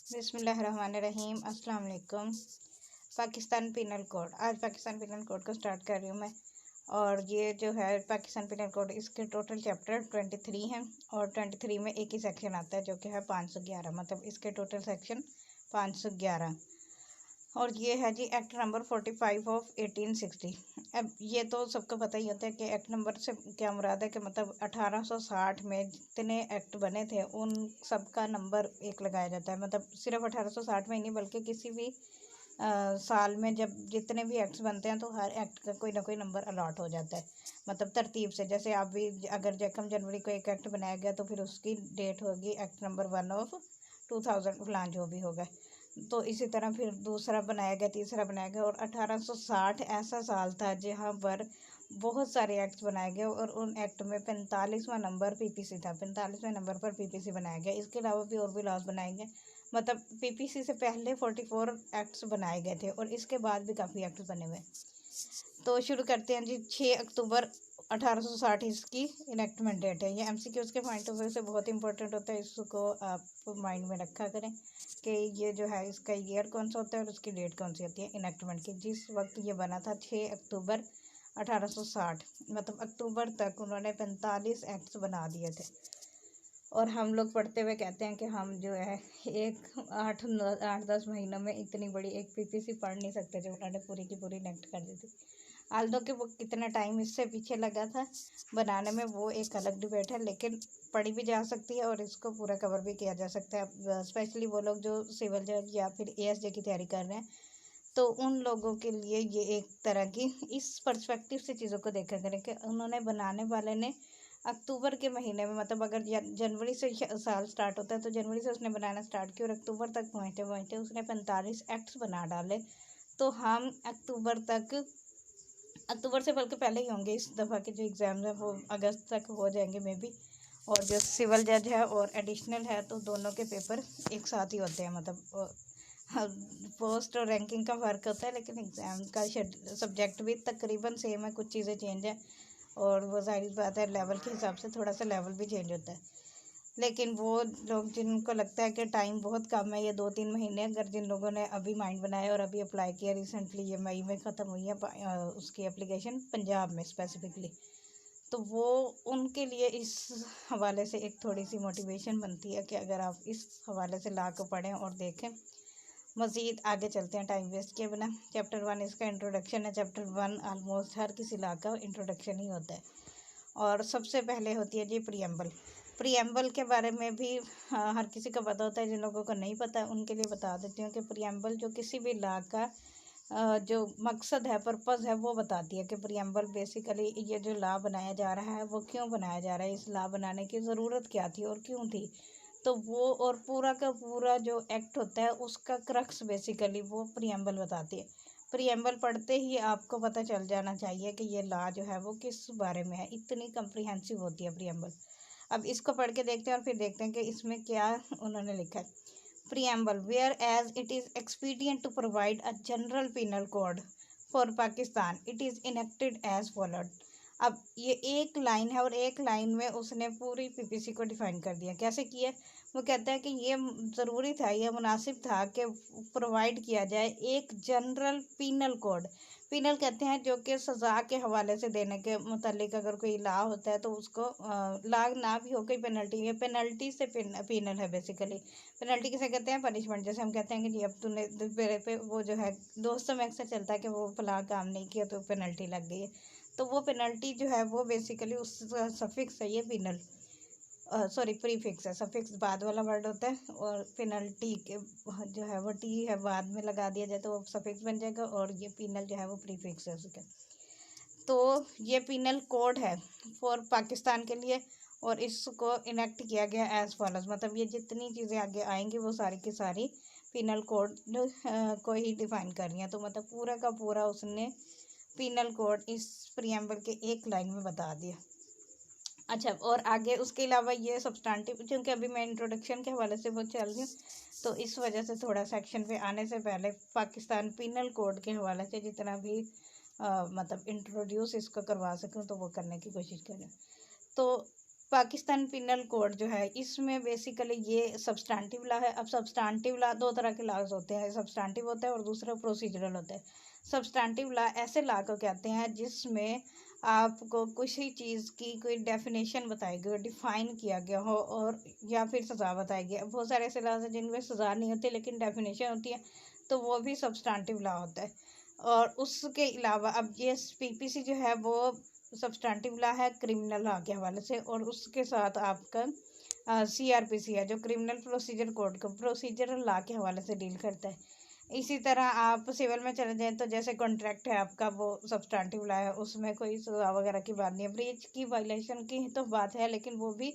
बिस्मिल्लाहिर्रहमानिर्रहीम अस्सलाम वालेकुम। पाकिस्तान पिनल कोड, आज पाकिस्तान पिनल कोड को स्टार्ट कर रही हूँ मैं। और ये जो है पाकिस्तान पिनल कोड, इसके टोटल चैप्टर 23 हैं और 23 में एक ही सेक्शन आता है जो कि है 511, मतलब इसके टोटल सेक्शन 511। और ये है जी एक्ट नंबर 45 ऑफ 1860। अब ये तो सबको पता ही होता है कि एक्ट नंबर से क्या मुराद है कि मतलब 1860 में जितने एक्ट बने थे उन सब का नंबर एक लगाया जाता है। मतलब सिर्फ 1860 में ही नहीं बल्कि किसी भी साल में जब जितने भी एक्ट्स बनते हैं तो हर एक्ट का कोई ना कोई नंबर अलॉट हो जाता है, मतलब तरतीब से। जैसे आप भी अगर 1 जनवरी को एक एक्ट बनाया गया तो फिर उसकी डेट होगी एक्ट नंबर 1 ऑफ 2000 फलान जो भी होगा। तो इसी तरह फिर दूसरा बनाया गया, तीसरा बनाया गया, और 1860 ऐसा साल था जहाँ पर बहुत सारे एक्ट्स बनाए गए और उन एक्ट में 45वां नंबर पीपीसी था। 45वें नंबर पर पीपीसी बनाया गया। इसके अलावा भी और भी लॉज बनाए गए, मतलब पीपीसी से पहले 44 एक्ट्स बनाए गए थे और इसके बाद भी काफ़ी एक्ट्स बने हुए। तो शुरू करते हैं जी। 6 अक्टूबर 1860 इसकी इनेक्टमेंट डेट है। ये एमसीक्यूज़ के पॉइंट ऑफ व्यू से बहुत इंपॉर्टेंट होता है, इसको आप माइंड में रखा करें कि ये जो है इसका ईयर कौन सा होता है और उसकी डेट कौन सी होती है इनेक्टमेंट की। जिस वक्त ये बना था 6 अक्टूबर 1860, मतलब अक्टूबर तक उन्होंने 45 एक्ट्स बना दिए थे। और हम लोग पढ़ते हुए कहते हैं कि हम जो है एक 8-10 महीनों में इतनी बड़ी एक पीपीसी पढ़ नहीं सकते जो उन्होंने पूरी की पूरी नेक्ट कर दी थी। आल्दो कि वो कितना टाइम इससे पीछे लगा था बनाने में वो एक अलग डिबेट है, लेकिन पढ़ी भी जा सकती है और इसको पूरा कवर भी किया जा सकता है। स्पेशली वो लोग जो सिविल जज या फिर एएसजे की तैयारी कर रहे हैं तो उन लोगों के लिए ये एक तरह की इस पर्सपेक्टिव से चीज़ों को देखा करें कि उन्होंने बनाने वाले ने अक्टूबर के महीने में, मतलब अगर जनवरी से साल स्टार्ट होता है तो जनवरी से उसने बनाना स्टार्ट किया और अक्टूबर तक पहुँचते पहुँचते उसने 45 एक्ट्स बना डाले। तो हम अक्टूबर से बल्कि पहले ही होंगे। इस दफ़ा के जो एग्ज़ाम्स हैं वो अगस्त तक हो जाएंगे मे बी। और जो सिविल जज है और एडिशनल है तो दोनों के पेपर एक साथ ही होते हैं, मतलब पोस्ट और रैंकिंग का फ़र्क होता है लेकिन एग्ज़ाम का सब्जेक्ट भी तकरीबन सेम है, कुछ चीज़ें चेंज हैं और वो जाहिर बात है लेवल के हिसाब से थोड़ा सा लेवल भी चेंज होता है। लेकिन वो लोग जिनको लगता है कि टाइम बहुत कम है, ये 2-3 महीने, अगर जिन लोगों ने अभी माइंड बनाया और अभी अप्लाई किया रिसेंटली, ये मई में ख़त्म हुई है उसकी एप्लीकेशन पंजाब में स्पेसिफिकली, तो वो उनके लिए इस हवाले से एक थोड़ी सी मोटिवेशन बनती है कि अगर आप इस हवाले से ला कर पढ़ें और देखें। मज़ीद आगे चलते हैं टाइम वेस्ट किए बिना। चैप्टर 1 इसका इंट्रोडक्शन है। चैप्टर 1 ऑलमोस्ट हर किसी ला का इंट्रोडक्शन ही होता है। और सबसे पहले होती है जी प्रीएम्बल। प्रीएम्बल के बारे में भी हर किसी को पता होता है, जिन लोगों को नहीं पता उनके लिए बता देती हूँ कि प्रीएम्बल जो किसी भी लॉ का जो मकसद है, पर्पज़ है, वो बताती है कि प्रीएम्बल बेसिकली ये जो लॉ बनाया जा रहा है वो क्यों बनाया जा रहा है, इस लॉ बनाने की ज़रूरत क्या थी और क्यों थी। तो वो और पूरा का पूरा जो एक्ट होता है उसका क्रक्स बेसिकली वो प्रीएम्बल बताती है। प्रीएम्बल पढ़ते ही आपको पता चल जाना चाहिए कि ये लॉ जो है वो किस बारे में है, इतनी कम्प्रिहेंसिव होती है प्रीएम्बल। अब इसको पढ़ के देखते हैं और फिर देखते हैं कि इसमें क्या उन्होंने लिखा है। Preamble, whereas it is expedient to provide a general penal code for Pakistan, it is enacted as followed. अब ये एक लाइन है और एक लाइन में उसने पूरी पीपीसी को डिफाइन कर दिया। कैसे किया? वो कहता है कि ये ज़रूरी था, ये मुनासिब था कि प्रोवाइड किया जाए एक जनरल पिनल कोड। पिनल कहते हैं जो कि सज़ा के हवाले से देने के मुतालिक अगर कोई लॉ होता है तो उसको लॉ ना भी हो कोई पेनल्टी है, पेनल्टी से पिनल है बेसिकली। पेनल्टी किसे कहते हैं? पनिशमेंट। जैसे हम कहते हैं कि जी अब तूने मेरे पे वो जो है दोस्तों में अक्सर चलता है कि वो फलां काम नहीं किया तो पेनल्टी लग गई है, तो वो पेनल्टी जो है वो बेसिकली उस सफिक्स है, ये पिनल सॉरी प्रीफिक्स है। सफिक्स बाद वाला वर्ड होता है और पेनल्टी के जो है वो टी है बाद में लगा दिया जाए तो वो सफिक्स बन जाएगा और ये पिनल जो है वो प्रीफिक्स है उसका। तो ये पिनल कोड है फॉर पाकिस्तान के लिए और इसको इनेक्ट किया गया एज फॉलोज, मतलब ये जितनी चीज़ें आगे आएंगी वो सारी की सारी पिनल कोड को ही डिफाइन कर रही हैं। तो मतलब पूरा का पूरा उसने पिनल कोड इस प्रीएम्बल के एक लाइन में बता दिया। अच्छा, और आगे उसके अलावा ये सब्सटेंटिव, क्योंकि अभी मैं इंट्रोडक्शन के हवाले से वो चल रही हूँ तो इस वजह से थोड़ा सेक्शन पे आने से पहले पाकिस्तान पिनल कोड के हवाले से जितना भी मतलब इंट्रोड्यूस इसको करवा सकूँ तो वो करने की कोशिश करें। तो पाकिस्तान पिनल कोड जो है इसमें बेसिकली ये सब्सटैंटिव लॉ है। अब सब्सटैंटिव लॉ दो तरह के लॉज होते हैं, सब्सटैंटिव होता है और दूसरा प्रोसीजरल होता है। सब्सटैंटिव लॉ ऐसे लॉ को कहते हैं जिसमें आपको किसी चीज़ की कोई डेफिनेशन बताई गई हो, डिफाइन किया गया हो, और या फिर सज़ा बताई गई। बहुत सारे ऐसे लॉज हैं जिनमें सज़ा नहीं होती लेकिन डेफिनेशन होती है, तो वो भी सब्सटैंटिव लॉ होता है। और उसके अलावा अब ये पीपीसी जो है वो सब्सटैंटिव लॉ है क्रिमिनल लॉ के हवाले से, और उसके साथ आपका सीआरपीसी है जो क्रिमिनल प्रोसीजर कोड को प्रोसीजरल लॉ के हवाले से डील करता है। इसी तरह आप सिविल में चले जाएं तो जैसे कॉन्ट्रैक्ट है आपका, वो सब्सटैंटिव लॉ है, उसमें कोई सज़ा वगैरह की बात नहीं है। ब्रीच की वायलेशन की तो बात है लेकिन वो भी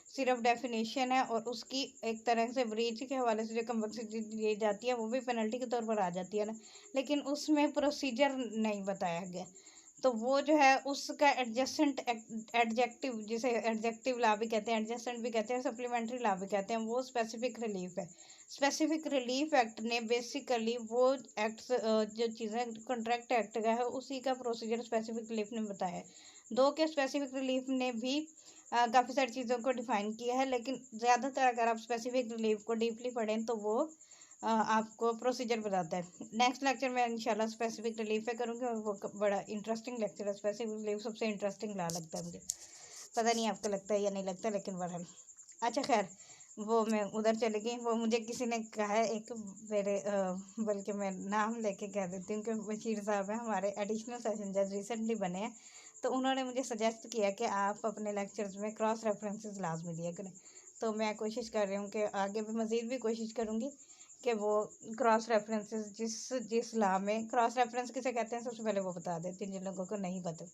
सिर्फ डेफिनेशन है, और उसकी एक तरह से ब्रीच के हवाले से जो कंपल्सरी दी जाती है वो भी पेनल्टी के तौर पर आ जाती है ना, लेकिन उसमें प्रोसीजर नहीं बताया गया। तो वो जो है उसका एडजस्टेंट एडजेक्टिव, जिसे एडजेक्टिव लॉ भी कहते हैं, एडजस्टेंट भी कहते हैं, सप्लीमेंट्री लॉ भी कहते हैं, वो स्पेसिफिक रिलीफ है। स्पेसिफिक रिलीफ एक्ट ने बेसिकली वो एक्ट्स जो चीज़ें कॉन्ट्रैक्ट एक्ट का है उसी का प्रोसीजर स्पेसिफिक रिलीफ ने बताया है। दो के स्पेसिफिक रिलीफ ने भी काफ़ी सारी चीज़ों को डिफाइन किया है, लेकिन ज़्यादातर अगर आप स्पेसिफिक रिलीफ को डीपली पढ़ें तो वो आपको प्रोसीजर बताता है। नेक्स्ट लेक्चर में इंशाल्लाह स्पेसिफिक रिलीफ पे करूँगी, और वो बड़ा इंटरेस्टिंग लेक्चर है। स्पेसिफिक रिलीफ सबसे इंटरेस्टिंग लॉ लगता है मुझे, पता नहीं आपको लगता है या नहीं लगता, लेकिन बहरहाल अच्छा खैर, वो मैं उधर चली गई। वो मुझे किसी ने कहा है एक मेरे बल्कि मैं नाम लेके कह देती हूँ कि बशीर साहब हैं हमारे एडिशनल सेशन जज रिसेंटली बने हैं, तो उन्होंने मुझे सजेस्ट किया कि आप अपने लेक्चर्स में क्रॉस रेफरेंसेस लाजमी दिया करें। तो मैं कोशिश कर रही हूँ कि आगे भी मज़ीद भी कोशिश करूँगी कि वो क्रॉस रेफरेंसेस जिस जिस लॉ में क्रॉस रेफरेंस किसे कहते हैं सबसे पहले वो बता देती हूँ जिन लोगों को नहीं पता,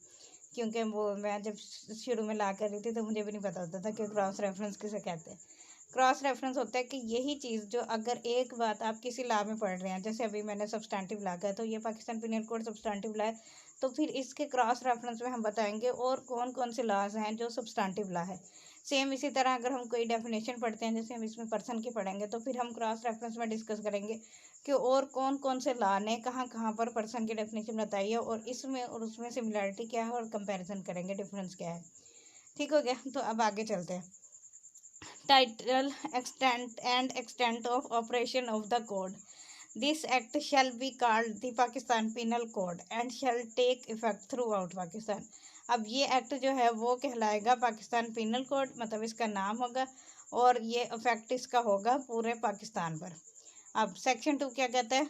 क्योंकि वो मैं जब शुरू में ला कर रही थी तो मुझे भी नहीं पता होता था कि क्रॉस रेफरेंस किसे कहते हैं। क्रॉस रेफरेंस होता है कि यही चीज़ जो अगर एक बात आप किसी लॉ में पढ़ रहे हैं, जैसे अभी मैंने सब्सटैंटिव लॉ का, तो ये Pakistan penal code substantive law है, तो फिर इसके क्रॉस रेफरेंस में हम बताएंगे और कौन कौन से लॉज हैं जो सब्सटैंटिव लॉ है। सेम इसी तरह अगर हम कोई डेफिनेशन पढ़ते हैं, जैसे हम इसमें पर्सन की पढ़ेंगे, तो फिर हम क्रॉस रेफरेंस में डिस्कस करेंगे कि और कौन कौन से लॉ ने कहाँ कहाँ पर पर्सन की डेफिनेशन बताई है, और इसमें और उसमें सिमिलरिटी क्या है, और कंपैरिजन करेंगे डिफरेंस क्या है। ठीक हो गया, तो अब आगे चलते हैं। Title extent of operation of the code. This act shall be called the Pakistan Penal Code and shall take effect throughout Pakistan. अब ये एक्ट जो है वो कहलाएगा पाकिस्तान पिनल कोड, मतलब इसका नाम होगा, और ये इफेक्ट इसका होगा पूरे पाकिस्तान पर। अब सेक्शन 2 क्या कहता है?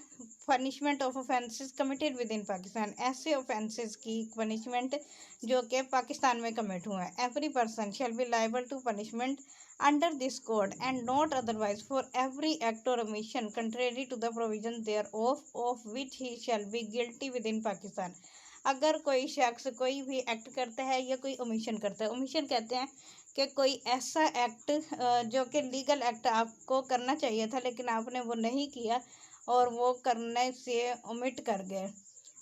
Punishment of offences committed with in Pakistan. ऐसे ऑफेंसेस की पनिशमेंट जो कि पाकिस्तान में कमिट हुए हैं। Every person shall be liable to punishment under this code and not otherwise for every act or omission contrary to the provision thereof which he shall be guilty within Pakistan. अगर कोई शख्स कोई भी act करता है या कोई omission करता है, ओमिशन कहते हैं कि कोई ऐसा एक्ट जो कि लीगल एक्ट आपको करना चाहिए था लेकिन आपने वो नहीं किया और वो करने से ओमिट कर गए,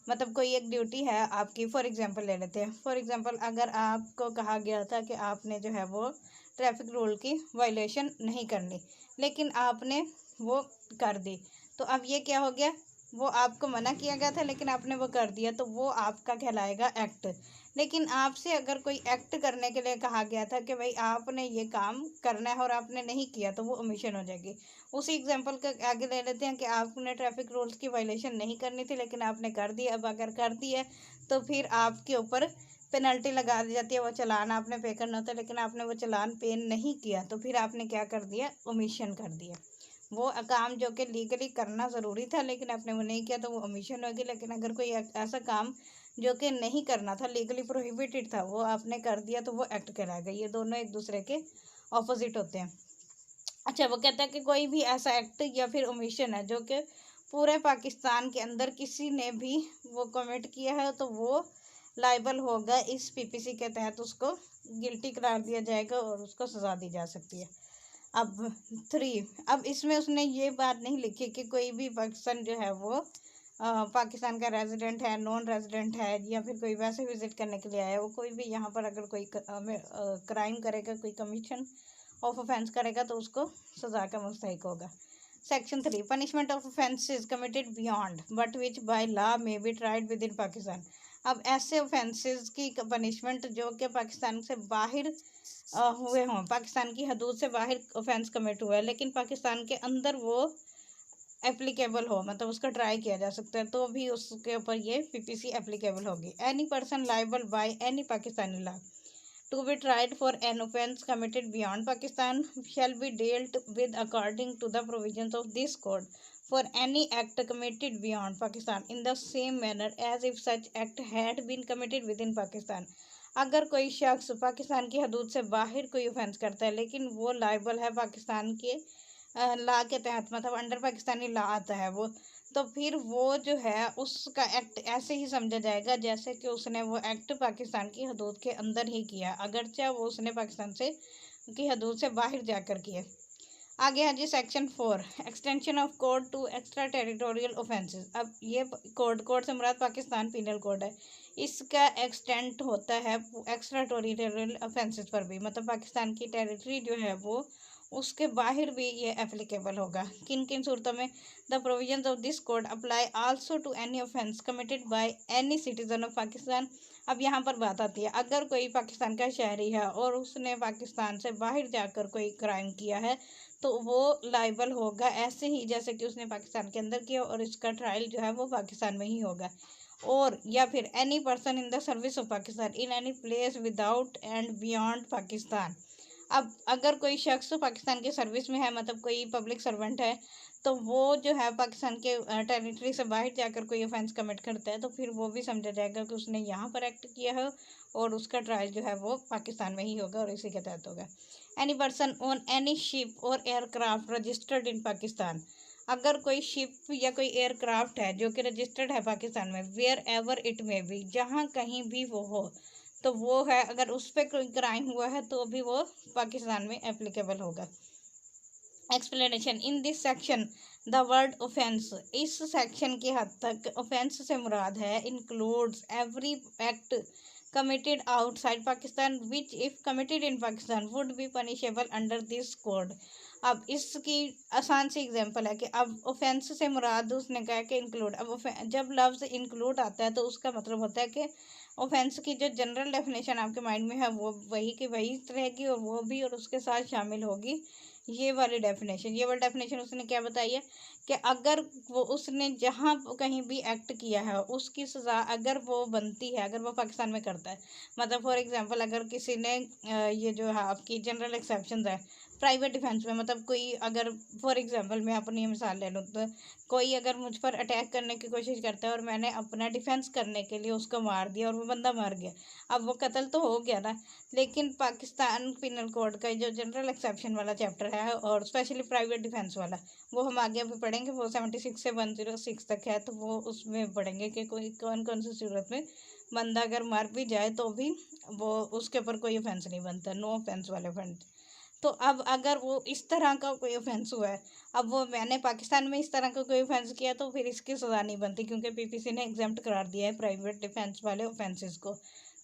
मतलब कोई एक ड्यूटी है आपकी। फॉर एग्जांपल ले लेते हैं, फॉर एग्जांपल अगर आपको कहा गया था कि आपने जो है वो ट्रैफिक रूल की वायलेशन नहीं करनी, लेकिन आपने वो कर दी, तो अब ये क्या हो गया? वो आपको मना किया गया था लेकिन आपने वो कर दिया, तो वो आपका कहलाएगा एक्ट। लेकिन आपसे अगर कोई एक्ट करने के लिए कहा गया था कि भाई आपने ये काम करना है और आपने नहीं किया, तो वो ओमिशन हो जाएगी। उसी एग्जांपल का आगे ले लेते हैं कि आपने ट्रैफिक रूल्स की वायलेशन नहीं करनी थी लेकिन आपने कर दी। अब अगर कर दी है तो फिर आपके ऊपर पेनल्टी लगा दी जाती है, वो चालान आपने पे करना होता है, लेकिन आपने वो चालान पे नहीं किया, तो फिर आपने क्या कर दिया? ओमिशन कर दिया। वो काम जो कि लीगली करना ज़रूरी था लेकिन आपने वो नहीं किया, तो वो ओमिशन होगी। लेकिन अगर कोई ऐसा काम जो कि नहीं करना था, लीगली प्रोहिबिटेड था, वो आपने कर दिया, तो वो एक्ट कहलाएगा। ये दोनों एक दूसरे के ऑपोजिट होते हैं। अच्छा, वो कहता है कि कोई भी ऐसा एक्ट या फिर ओमिशन है जो कि पूरे पाकिस्तान के अंदर किसी ने भी वो कमिट किया है, तो वो लाइबल होगा इस पीपीसी के तहत, उसको गिल्टी करार दिया जाएगा और उसको सज़ा दी जा सकती है। अब 3, अब इसमें उसने ये बात नहीं लिखी कि कोई भी पर्सन जो है वो पाकिस्तान का रेजिडेंट है, नॉन रेजिडेंट है, या फिर कोई वैसे विजिट करने के लिए आया है, वो कोई भी यहाँ पर अगर कोई क्राइम करेगा, कोई कमीशन ऑफ ऑफेंस करेगा, तो उसको सज़ा का मुस्तहिक होगा। Section 3, punishment of offences committed beyond but which by law may be tried with in Pakistan. अब ऐसे ऑफेंसेस की पनिशमेंट जो कि पाकिस्तान से बाहर हुए हों, पाकिस्तान की हदूद से बाहर ऑफेंस कमिट हुआ है लेकिन पाकिस्तान के अंदर वो एप्लीकेबल हो, मतलब उसका ट्राई किया जा सकता है, तो भी उसके ऊपर ये पीपीसी एप्लीकेबल होगी। Any person liable by any Pakistani law to be tried for an offence committed beyond Pakistan shall be dealt with according to the provisions of this code for any act committed beyond Pakistan in the same manner as if such act had been committed within Pakistan। अगर कोई शख्स पाकिस्तान की हदूद से बाहर कोई offence करता है लेकिन वो लाइबल है पाकिस्तान के लॉ के तहत, मतलब अंडर पाकिस्तानी लॉ आता है वो, तो फिर वो जो है उसका एक्ट ऐसे ही समझा जाएगा जैसे कि उसने वो एक्ट पाकिस्तान की हदूद के अंदर ही किया, अगरचे वो उसने पाकिस्तान से की हदूद से बाहर जाकर किया। आगे है जी section 4, extension of code to extra territorial offences. अब ये कोड से मुराद पाकिस्तान पीनल कोड है, इसका एक्सटेंट होता है एक्स्ट्रा टेरिटोरियल ऑफेंसेस पर भी, मतलब पाकिस्तान की टेरिटरी जो है वो उसके बाहर भी ये एप्लीकेबल होगा। किन किन सूरतों में? The provisions of this code apply also to any offence committed by any citizen of Pakistan. अब यहाँ पर बात आती है, अगर कोई पाकिस्तान का शहरी है और उसने पाकिस्तान से बाहर जाकर कोई क्राइम किया है तो वो लाइबल होगा ऐसे ही जैसे कि उसने पाकिस्तान के अंदर किया, और इसका ट्रायल जो है वो पाकिस्तान में ही होगा। और या फिर any person in the service of Pakistan in any place without and beyond Pakistan. अब अगर कोई शख्स पाकिस्तान के सर्विस में है, मतलब कोई पब्लिक सर्वेंट है, तो वो जो है पाकिस्तान के टेरिटरी से बाहर जाकर कोई ऑफेंस कमिट करता है तो फिर वो भी समझा जाएगा कि उसने यहाँ पर एक्ट किया है और उसका ट्रायल जो है वो पाकिस्तान में ही होगा और इसी के तहत होगा। Any person on any ship और एयरक्राफ्ट रजिस्टर्ड इन पाकिस्तान। अगर कोई शिप या कोई एयरक्राफ्ट है जो कि रजिस्टर्ड है पाकिस्तान में, wherever it may be, जहाँ कहीं भी वो हो, तो वो है, अगर उस पर कोई क्राइम हुआ है तो भी वो पाकिस्तान में एप्लीकेबल होगा। Explanation in this section the word offence, इस सेक्शन के हद तक ऑफेंस से मुराद है includes every act committed outside Pakistan which if committed in Pakistan would be punishable under this code। अब इसकी आसान सी एग्जांपल है कि अब ऑफेंस से मुराद उसने कहा कि इंक्लूड। अब जब लफ्ज़ इंक्लूड आता है तो उसका मतलब होता है कि ऑफेंस की जो जनरल डेफिनेशन आपके माइंड में है वो वही की वही रहेगी और वो भी और उसके साथ शामिल होगी ये वाली डेफिनेशन। ये वाली डेफिनेशन उसने क्या बताई है कि अगर वो उसने जहाँ कहीं भी एक्ट किया है उसकी सज़ा अगर वो बनती है, अगर वो पाकिस्तान में करता है, मतलब फॉर एग्जांपल अगर किसी ने ये जो है आपकी जनरल एक्सेप्शन है प्राइवेट डिफेंस में, मतलब कोई अगर फॉर एग्जांपल मैं अपनी मिसाल ले लूँ तो कोई अगर मुझ पर अटैक करने की कोशिश करता है और मैंने अपना डिफेंस करने के लिए उसको मार दिया और वो बंदा मर गया, अब वो कत्ल तो हो गया ना, लेकिन पाकिस्तान पिनल कोड का जो जनरल एक्सेप्शन वाला चैप्टर है और स्पेशली प्राइवेट डिफेंस वाला, वो हम आगे अभी पढ़ेंगे, वो 76 से 106 तक है, तो वो उसमें पढ़ेंगे कि कोई कौन कौन सी सूरत में बंदा अगर मर भी जाए तो भी वो उसके ऊपर कोई ऑफेंस नहीं बनता, नो ऑफेंस वाले ऑफेंस। तो अब अगर वो इस तरह का कोई ऑफेंस हुआ है, अब वो मैंने पाकिस्तान में इस तरह का कोई ऑफेंस किया तो फिर इसकी सज़ा नहीं बनती क्योंकि पीपीसी ने एग्जाम्प्ट करार दिया है प्राइवेट डिफेंस वाले ऑफेंसेस को।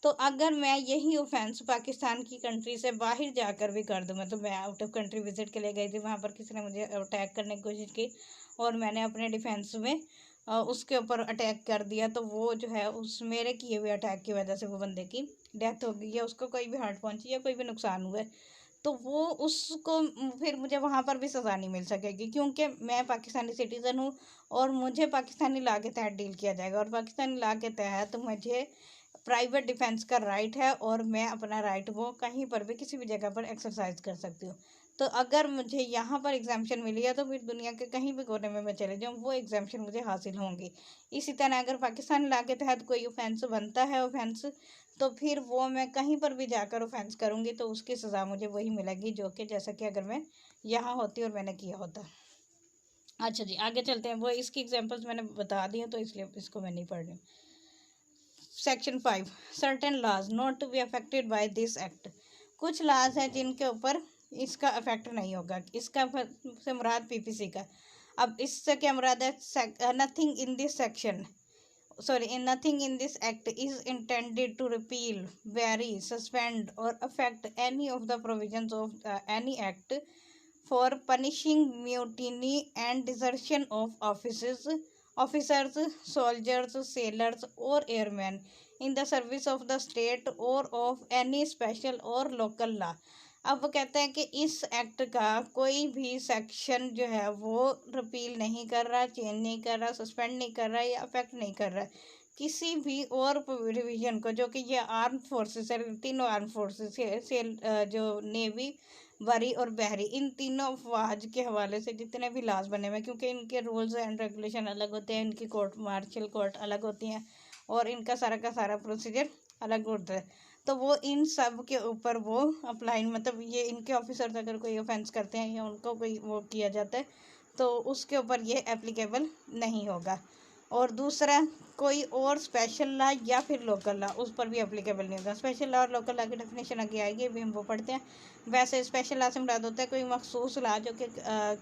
तो अगर मैं यही ऑफेंस पाकिस्तान की कंट्री से बाहर जाकर भी कर दूँ, मतलब मैं आउट ऑफ कंट्री विजिट के लिए गई थी, वहाँ पर किसी ने मुझे अटैक करने की कोशिश की और मैंने अपने डिफेंस में उसके ऊपर अटैक कर दिया, तो वो जो है उस मेरे किए हुए अटैक की वजह से वो बंदे की डेथ हो गई या उसको कोई भी हार्ट पहुंची या कोई भी नुकसान हुआ है, तो वो उसको फिर मुझे वहाँ पर भी सज़ा नहीं मिल सकेगी क्योंकि मैं पाकिस्तानी सिटीज़न हूँ और मुझे पाकिस्तानी लॉ के तहत डील किया जाएगा और पाकिस्तानी लॉ के तहत मुझे प्राइवेट डिफेंस का राइट है और मैं अपना राइट वो कहीं पर भी किसी भी जगह पर एक्सरसाइज कर सकती हूँ। तो अगर मुझे यहाँ पर एग्जाम्पशन मिली है तो फिर दुनिया के कहीं भी कोने में मैं चले जाऊँ वो एग्जाम्पशन मुझे हासिल होंगी। इसी तरह अगर पाकिस्तान लॉ के तहत कोई ऑफेंस बनता है ऑफेंस, तो फिर वो मैं कहीं पर भी जाकर ऑफेंस करूँगी तो उसकी सज़ा मुझे वही मिलेगी जो कि जैसा कि अगर मैं यहाँ होती और मैंने किया होता। अच्छा जी आगे चलते हैं, वो इसकी एग्जाम्पल्स मैंने बता दी हैं तो इसलिए इसको मैं नहीं पढ़ रही हूँ। Section 5 certain laws not to be affected by this act. कुछ लॉज हैं जिनके ऊपर इसका अफेक्ट नहीं होगा, इसका से मुराद पीपीसी का। अब इससे क्या मुराद है? Nothing in this section nothing in this act is intended to repeal, vary, suspend or affect any of the provisions of any act for punishing mutiny and desertion of officers, soldiers, sailors or airmen in the service of the state और of any special और local law. अब वो कहता है कि इस act का कोई भी सेक्शन जो है वो रिपील नहीं कर रहा, चेंज नहीं कर रहा, सस्पेंड नहीं कर रहा या अफेक्ट नहीं कर रहा किसी भी और डिवीजन को, जो कि ये आर्म फोर्सेस है, तीनों आर्म फोर्सेस से जो नेवी, वारी और बहरी, इन तीनों अफवाज के हवाले से जितने भी लॉज बने हुए हैं, क्योंकि इनके रूल्स एंड रेगुलेशन अलग होते हैं, इनकी कोर्ट मार्शल कोर्ट अलग होती हैं और इनका सारा का सारा प्रोसीजर अलग होता है, तो वो इन सब के ऊपर वो अप्लाई, मतलब ये इनके ऑफिसर्स अगर कोई ऑफेंस करते हैं या उनको कोई वो किया जाता है तो उसके ऊपर ये एप्लीकेबल नहीं होगा। और दूसरा, कोई और स्पेशल लॉ या फिर लोकल लॉ उस पर भी एप्लीकेबल नहीं होगा। स्पेशल लॉ और लोकल लॉ की डेफिनेशन आगे आएगी, अभी हम वो पढ़ते हैं। वैसे स्पेशल लॉ से मुराद होता है कोई मखसूस लॉ जो कि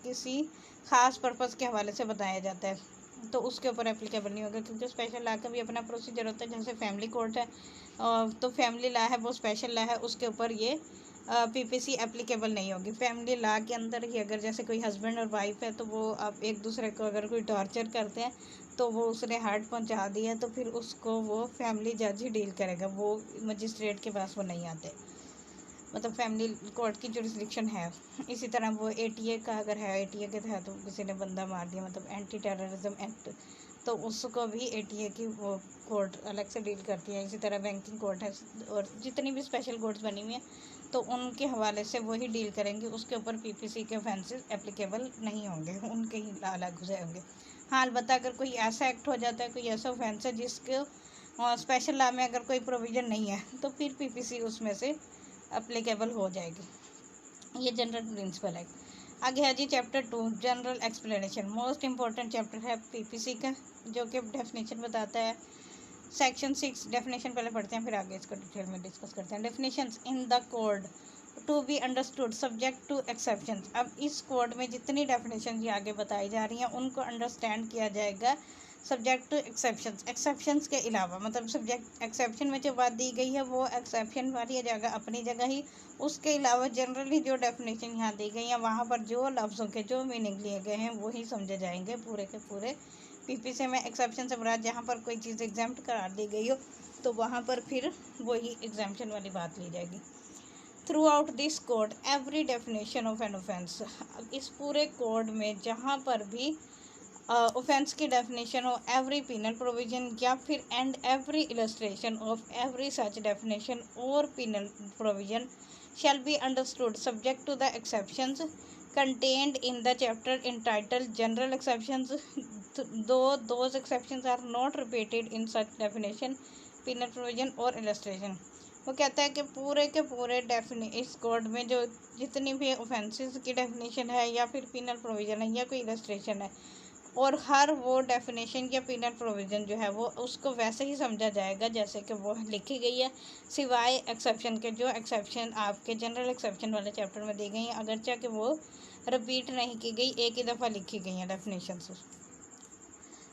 किसी ख़ास पर्पज़ के हवाले से बताया जाता है, तो उसके ऊपर एप्लीकेबल नहीं होगा, क्योंकि स्पेशल लॉ का भी अपना प्रोसीजर होता है। जैसे फैमिली कोर्ट है तो फैमिली लॉ है, वो स्पेशल लॉ है, उसके ऊपर ये पीपीसी एप्लीकेबल नहीं होगी। फैमिली लॉ के अंदर ही अगर जैसे कोई हस्बैंड और वाइफ है तो वो अब एक दूसरे को अगर कोई टॉर्चर करते हैं तो वो उसने हार्ट पहुंचा दिया तो फिर उसको वो फैमिली जज ही डील करेगा, वो मजिस्ट्रेट के पास वो नहीं आते, मतलब फैमिली कोर्ट की जुरिस्डिक्शन है। इसी तरह वो एटीए का अगर है, एटीए के तहत तो किसी ने बंदा मार दिया, मतलब एंटी टेररिज्म एक्ट, तो उसको भी एटीए की वो कोर्ट अलग से डील करती है। इसी तरह बैंकिंग कोर्ट है और जितनी भी स्पेशल कोर्ट्स बनी हुई हैं तो उनके हवाले से वही डील करेंगे, उसके ऊपर पीपीसी के ऑफेंसेस एप्लीकेबल नहीं होंगे, उनके ही अलग हो जाएंगे। हाँ, अलबत्ता अगर कोई ऐसा एक्ट हो जाता है, कोई ऐसा ऑफेंस है जिसके स्पेशल लॉ में अगर कोई प्रोविज़न नहीं है तो फिर पीपीसी उसमें से अप्लीकेबल हो जाएगी। ये जनरल प्रिंसिपल है। आगे है जी chapter 2 general explanation. Most important chapter है पीपीसी का, जो कि डेफिनेशन बताता है। सेक्शन 6 डेफिनेशन पहले पढ़ते हैं, फिर आगे इसको डिटेल में डिस्कस करते हैं। Definitions in the code to be understood subject to exceptions. अब इस कोड में जितनी डेफिनेशन ये आगे बताई जा रही हैं उनको अंडरस्टैंड किया जाएगा सब्जेक्ट टू एक्सेप्शंस, एक्सेप्शंस के अलावा, मतलब सब्जेक्ट एक्सेप्शन में जो बात दी गई है वो एक्सेप्शन वाली जगह अपनी जगह ही, उसके अलावा जनरली जो डेफिनेशन यहाँ दी गई है वहाँ पर जो लफ्ज़ों के जो मीनिंग लिए गए हैं वही समझे जाएंगे पूरे के पूरे पीपीसी में। एक्सेप्शन से मुराद जहाँ पर कोई चीज़ एग्जाम्प्ट करार दी गई हो तो वहाँ पर फिर वही एग्जाम्पशन वाली बात ली जाएगी। Through out this code every definition of an offence. इस पूरे कोड में जहाँ पर भी ऑफेंस की डेफिनेशन हो, एवरी पिनल प्रोविजन या फिर and every illustration of every such definition or penal provision shall be understood subject to the exceptions contained in the chapter entitled general exceptions, though those exceptions are not repeated in such definition, penal provision or illustration। वो कहता है कि पूरे के पूरे इस code में जो जितनी भी ऑफेंसेस की डेफिनेशन है या फिर पिनल प्रोविजन है या कोई इलस्ट्रेशन है, और हर वो डेफिनेशन या पिनल प्रोविज़न जो है वो उसको वैसे ही समझा जाएगा जैसे कि वो लिखी गई है, सिवाय एक्सेप्शन के। जो एक्सेप्शन आपके जनरल एक्सेप्शन वाले चैप्टर में दी गई हैं, अगरचे कि वो रिपीट नहीं की गई, एक ही दफ़ा लिखी गई हैं डेफिनेशंस।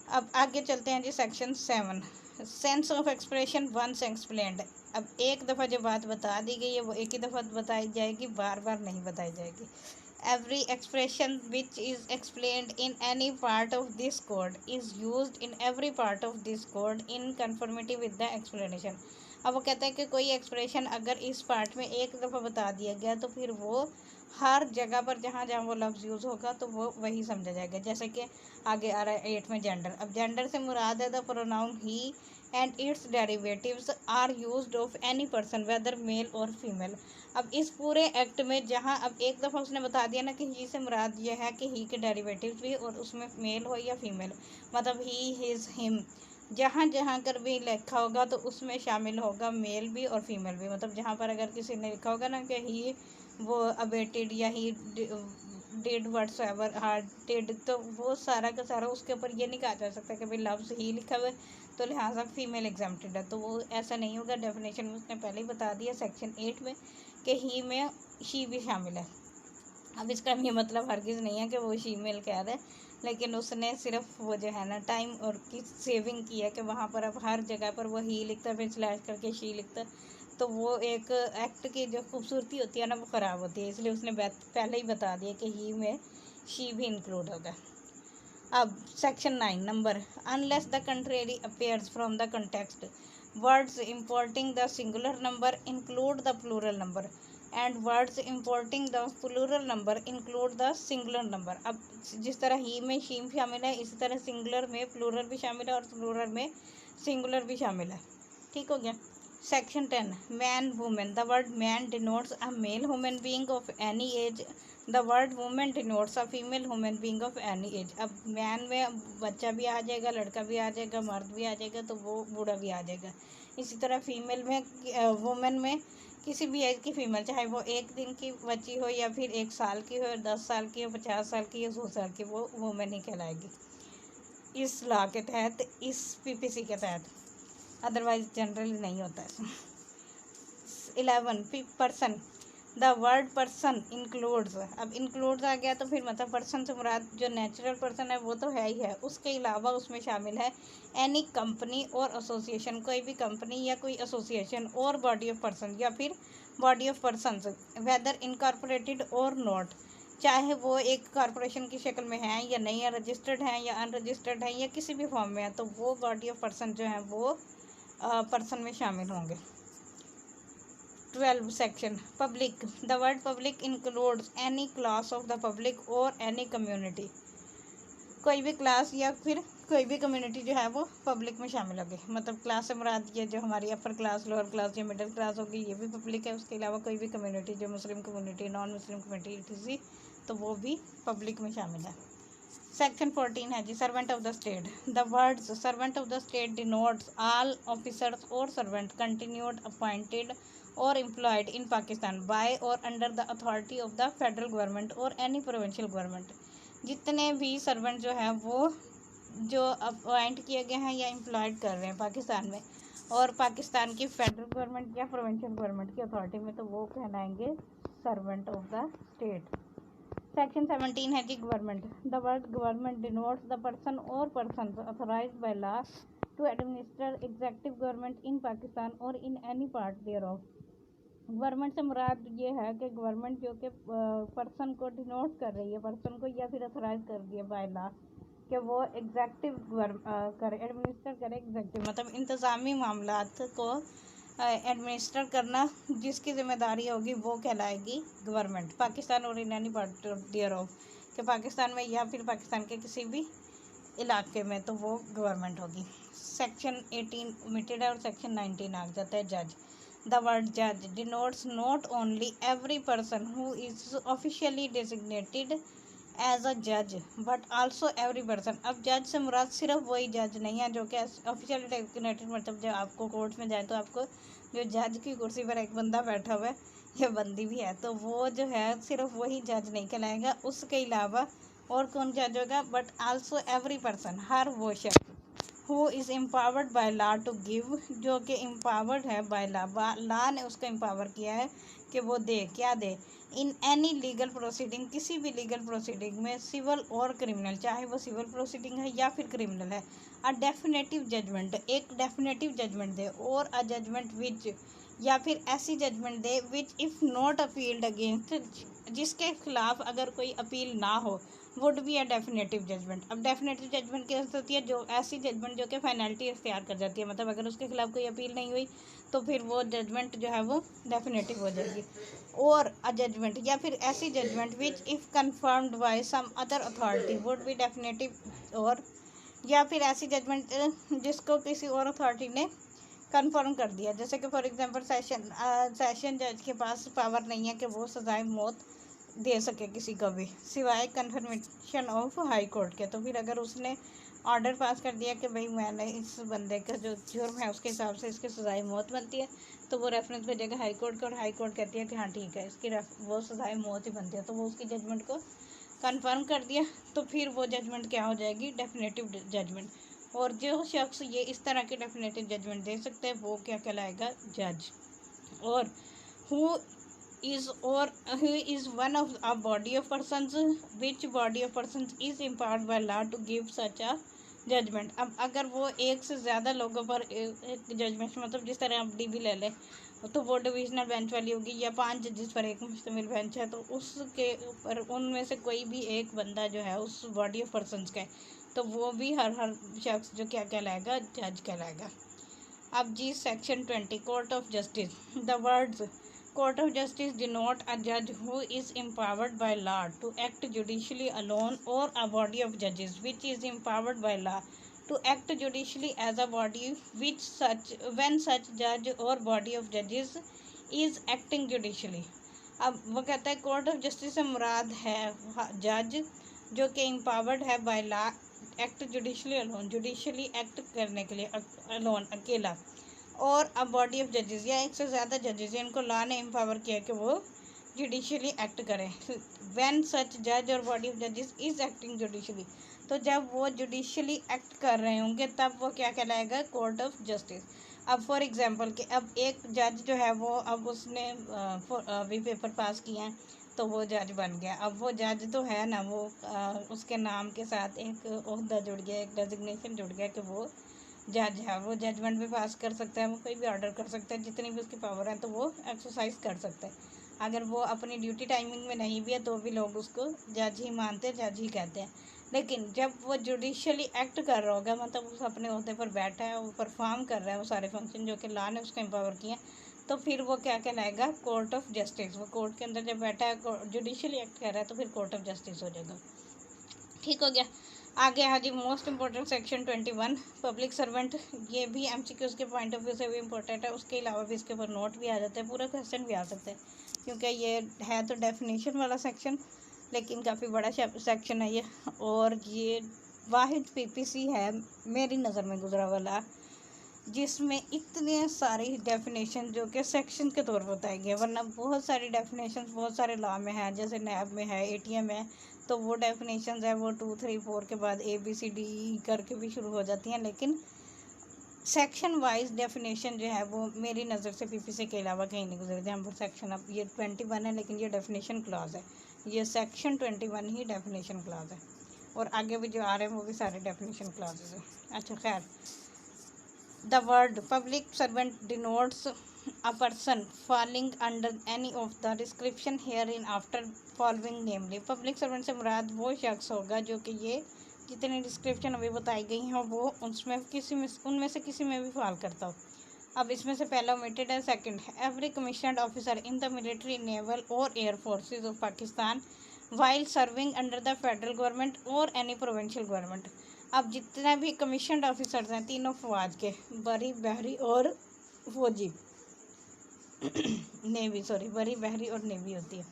अब आगे चलते हैं जी section 7 sense of expression once explained. अब एक दफ़ा जो बात बता दी गई है वो एक ही दफ़ा बताई जाएगी, बार बार नहीं बताई जाएगी। Every expression which is explained in any part of this code is used in every part of this code in conformity with the explanation। अब वो कहता है कि कोई एक्सप्रेशन अगर इस पार्ट में एक दफ़ा बता दिया गया तो फिर वो हर जगह पर जहाँ जहाँ वो लफ्ज़ यूज़ होगा तो वो वही समझा जाएगा। जैसे कि आगे आ रहा है 8 में जेंडर। अब जेंडर से मुराद है the pronoun he and its derivatives are used of any person whether male और फीमेल। अब इस पूरे एक्ट में जहाँ अब एक दफ़ा उसने बता दिया ना कि ही से मुराद ये है कि ही के डेरिवेटिव्स भी और उसमें मेल हो या फीमेल, मतलब ही हिज हिम, जहाँ जहाँ कर भी लिखा होगा तो उसमें शामिल होगा मेल भी और फीमेल भी। मतलब जहाँ पर अगर किसी ने लिखा होगा ना कि ही वो अबेटेड या he did whatsoever hard did, तो वो सारा का सारा उसके ऊपर ये नहीं कहा जा सकता कि भाई लफ्ज़ ही लिखा हुआ है तो लिहाजा फीमेल एग्जाम्प्टेड है, तो वो ऐसा नहीं होगा। डेफिनेशन में उसने पहले ही बता दिया सेक्शन 8 में कि ही में शी भी शामिल है। अब इसका ये मतलब हरगिज़ नहीं है कि वो शीमेल कह रहे हैं, लेकिन उसने सिर्फ वो जो है ना टाइम और की सेविंग की है कि वहाँ पर अब हर जगह पर वो ही लिखता है फिर स्लैश करके शी लिखता है, तो वो एक एक्ट की जो खूबसूरती होती है ना वो ख़राब होती है, इसलिए उसने पहले ही बता दिया कि ही में शी भी इंक्लूड होगा। अब section 9 number unless the contrary appears from the context. Words importing the singular number include the plural number and words importing the plural number include the singular number. अब जिस तरह ही में शी शामिल है, इसी तरह सिंगुलर में प्लूरल भी शामिल है और प्लूरल में सिंगुलर भी शामिल है। ठीक हो गया। Section 10 man women. The word man denotes a male human being of any age. The word women denotes a female human being of any age. अब मैन में बच्चा भी आ जाएगा, लड़का भी आ जाएगा, मर्द भी आ जाएगा, तो वो बूढ़ा भी आ जाएगा। इसी तरह फीमेल में वुमेन में किसी भी एज की फीमेल, चाहे वो 1 दिन की बच्ची हो या फिर 1 साल की हो, 10 साल की हो, 50 साल की या 100 साल की, वो वुमेन ही कहलाएगी इस लॉ के तहत, इस पीपीसी के तहत। अदरवाइज जनरली नहीं होता है। 11 person. The word person includes. अब इंक्लूड्स आ गया तो फिर मतलब पर्सन से मुराद जो नेचुरल पर्सन है वो तो है ही है, उसके अलावा उसमें शामिल है एनी कंपनी और एसोसिएशन, कोई भी कंपनी या कोई एसोसिएशन और बॉडी ऑफ पर्सन या फिर body of persons, weather incorporated और नॉट, चाहे वो एक कॉरपोरेशन की शक्ल में है या नहीं है, रजिस्टर्ड है या अनरजिस्टर्ड है या किसी भी फॉर्म में है, तो वो बॉडी ऑफ पर्सन जो है वो पर्सन में शामिल होंगे। 12 section public. The word public includes any class of the public और एनी कम्युनिटी, कोई भी क्लास या फिर कोई भी कम्युनिटी जो है वो पब्लिक में शामिल होगी। मतलब क्लास से मुराद ये जो हमारी अपर क्लास, लोअर क्लास या मिडिल क्लास होगी, ये भी पब्लिक है। उसके अलावा कोई भी कम्युनिटी जो Muslim community, non Muslim community, तो वो भी पब्लिक में शामिल है। सेक्शन 14 है जी servant of the state. The words servant of the state denotes all officers or servant continued appointed or employed in Pakistan by or under the authority of the federal government or any provincial government. जितने भी servant जो है वो जो appoint किए गए हैं या एम्प्लॉयड कर रहे हैं पाकिस्तान में और पाकिस्तान की फेडरल गवर्नमेंट या प्रोविंशियल गवर्नमेंट की अथॉरिटी में, तो वो कहलाएंगे servant of the state. Section 17 है जी government. The word government denotes the person or persons authorized by law to administer executive government in Pakistan और in any part thereof. Government से मुराद ये है कि गवर्नमेंट जो कि पर्सन को डिनोट कर रही है, पर्सन को या फिर ऑथराइज कर रही है बाय लॉ कि वो एग्जीक्यूटिव करे, एडमिनिस्टर करे। एग्जीक्यूटिव मतलब इंतज़ामी मामलात को एडमिनिस्टर करना जिसकी जिम्मेदारी होगी वो कहलाएगी गवर्नमेंट। पाकिस्तान और in any part thereof, कि पाकिस्तान में या फिर पाकिस्तान के किसी भी इलाके में, तो वो गवर्नमेंट होगी। सेक्शन 18 ओमिटेड है और सेक्शन 19 आ जाता है जज। द वर्ड जज denotes not only every person who is officially designated as a जज बट आल्सो एवरी पर्सन। अब जज से मुराद सिर्फ वही जज नहीं है जो कि ऑफिशियली डेजिग्नेटेड, मतलब जब आपको कोर्ट में जाए तो आपको जो जज की कुर्सी पर एक बंदा बैठा हुआ है या बंदी भी है, तो वो जो है सिर्फ वही जज नहीं कहलाएगा, उसके अलावा और कौन जज होगा, बट आल्सो एवरी पर्सन, हर वो शख्स who is empowered by law to give, जो कि एम्पावर्ड है बाय लॉ, लॉ ने उसको एम्पावर किया है कि वो दे, क्या दे, इन एनी लीगल प्रोसीडिंग, किसी भी लीगल प्रोसीडिंग में, सिविल और क्रिमिनल, चाहे वो सिविल प्रोसीडिंग है या फिर क्रिमिनल है, अ डेफिनेटिव जजमेंट, एक डेफिनेटिव जजमेंट दे, और अ जजमेंट विच, या फिर ऐसी जजमेंट दे which if not appealed against, जिसके खिलाफ अगर कोई अपील ना हो, would be a definitive judgment. अब डेफिनेटिव जजमेंट क्या होती है, जो ऐसी जजमेंट जो कि फाइनलिटी इख्तियार कर जाती है, मतलब अगर उसके खिलाफ कोई अपील नहीं हुई तो फिर वो जजमेंट जो है वो डेफिनेटिव हो जाएगी। और अ जजमेंट, या फिर ऐसी judgment which if confirmed by some other authority would be definitive, और या फिर ऐसी जजमेंट जिसको किसी और अथॉरिटी ने कन्फर्म कर दिया, जैसे कि फॉर एग्जांपल सेशन जज के पास पावर नहीं है कि वो सजाए मौत दे सके किसी को भी सिवाय कन्फर्मेशन ऑफ हाई कोर्ट के। तो फिर अगर उसने ऑर्डर पास कर दिया कि भाई मैंने इस बंदे का जो जुर्म है उसके हिसाब से इसकी सजाए मौत बनती है, तो वो रेफरेंस भेजेगा हाई कोर्ट को, और हाई कोर्ट कहती है कि हाँ ठीक है इसकी वो सजाए मौत ही बनती है, तो वो उसकी जजमेंट को कंफर्म कर दिया, तो फिर वो जजमेंट क्या हो जाएगी, डेफिनेटिव जजमेंट। और जो शख्स ये इस तरह के डेफिनेटिव जजमेंट दे सकते हैं वो क्या कहलाएगा, जज। और who is one of a body of persons, which body of persons is empowered by law to give such a judgment. अब अगर वो एक से ज़्यादा लोगों पर एक जजमेंट, मतलब जिस तरह आप डीबी ले लें तो वो डिविजनल बेंच वाली होगी, या 5 जजेस पर एक मुश्तमिल बेंच है, तो उसके ऊपर उनमें से कोई भी एक बंदा जो है उस बॉडी ऑफ पर्सनस का है, तो वो भी हर शख्स जो क्या कहलाएगा, जज कहलाएगा। अब जी section 20 court of justice. The words court of justice denote a जज who is empowered by law to act judicially alone or a body of judges which is empowered by law to act judicially as a body which such when such judge or body of judges is acting judicially। अब वो कहता है court of justice से मुराद है जज जो कि एम्पावर्ड है by law act judicially alone, judicially act करने के लिए अलोन, अकेला, और अ बॉडी ऑफ जजेस या एक से ज़्यादा जजेस जिनको लॉ ने एम्पावर किया कि वो जुडिशली एक्ट करें। व्हेन सच जज और बॉडी ऑफ जजेस इज एक्टिंग जुडिशली, तो जब वो जुडिशली एक्ट कर रहे होंगे तब वो क्या कहलाएगा, कोर्ट ऑफ जस्टिस। अब फॉर एग्जांपल कि अब एक जज जो है वो अब उसने अभी पेपर पास किया है तो वो जज बन गया। अब वो जज तो है ना, वो उसके नाम के साथ एक ओहदा जुड़ गया, एक डेजिग्नेशन जुड़ गया कि वो जज है, वो जजमेंट भी पास कर सकता है, वो कोई भी ऑर्डर कर सकता है, जितनी भी उसकी पावर है तो वो एक्सरसाइज कर सकता है। अगर वो अपनी ड्यूटी टाइमिंग में नहीं भी है तो भी लोग उसको जज ही मानते हैं, जज ही कहते हैं। लेकिन जब वो जुडिशियली एक्ट कर रहा होगा, मतलब उस अपने ओहदे पर बैठा है, वो परफॉर्म कर रहा है वो सारे फंक्शन जो कि लॉ ने उसको एम्पावर किए हैं, तो फिर वो क्या कहलाएगा, कोर्ट ऑफ जस्टिस। वो कोर्ट के अंदर जब बैठा है, जुडिशियली एक्ट कर रहा है, तो फिर कोर्ट ऑफ जस्टिस हो जाएगा। ठीक हो गया। आगे हाँ जी, most important section 21 public servant. ये भी एमसीक्यूज के पॉइंट ऑफ व्यू से भी इम्पोर्टेंट है, उसके अलावा भी इसके ऊपर नोट भी आ जाते हैं, पूरा क्वेश्चन भी आ सकते हैं, क्योंकि ये है तो डेफिनेशन वाला सेक्शन, लेकिन काफ़ी बड़ा सेक्शन है ये। और ये वाहिद पीपीसी है मेरी नज़र में गुजरा वाला जिसमें इतने सारी डेफिनेशन जो कि सेक्शन के तौर पर बताए गए, वरना बहुत सारी डेफिनेशन बहुत सारे लॉ में है, जैसे नैब में है, एटीएम है, तो वो डेफिनेशन है वो 2, 3, 4 के बाद ABCD करके भी शुरू हो जाती हैं, लेकिन सेक्शन वाइज डेफिनेशन जो है वो मेरी नज़र से पीपीसी के अलावा कहीं नहीं गुजरते हम पर सेक्शन। अब ये 21 है लेकिन ये डेफिनेशन क्लॉज है, ये सेक्शन 21 ही डेफिनेशन क्लॉज है, और आगे भी जो आ रहे हैं वो भी सारे डेफिनेशन क्लॉजेज हैं। अच्छा खैर, the word public servant denotes a person falling under any of the description herein after following namely। Public servant से मुराद वो शख्स होगा जो कि ये जितनी डिस्क्रिप्शन अभी बताई गई हैं वो उसमें किसी में उनमें से किसी में भी फॉल करता हो। अब इसमें से पहला ओमिटेड है, सेकंड है every commissioned officer in the military, naval or air forces of Pakistan while serving under the federal government or any provincial government. अब जितने भी कमीशनड ऑफिसर्स हैं तीनों फौज के, बरी, बहरी और फौजी, नेवी, बरी, बहरी और नेवी होती है।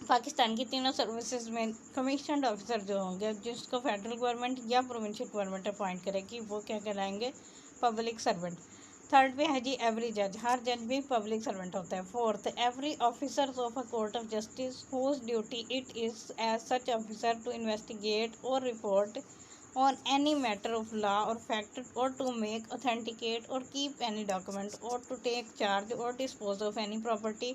पाकिस्तान की तीनों सर्विसेज में कमीशनड ऑफिसर जो होंगे जिसको फेडरल गवर्नमेंट या प्रोविंशियल गवर्नमेंट अपॉइंट करेगी वो क्या कहलाएंगे, पब्लिक सर्वेंट। थर्ड पे है जी एवरी जज, हर जज भी पब्लिक सर्वेंट होता है। Fourth, every officer of a court of justice whose duty it is as such officer to investigate और report on any matter of law or fact or to make, authenticate or keep any document or to take charge or dispose of any property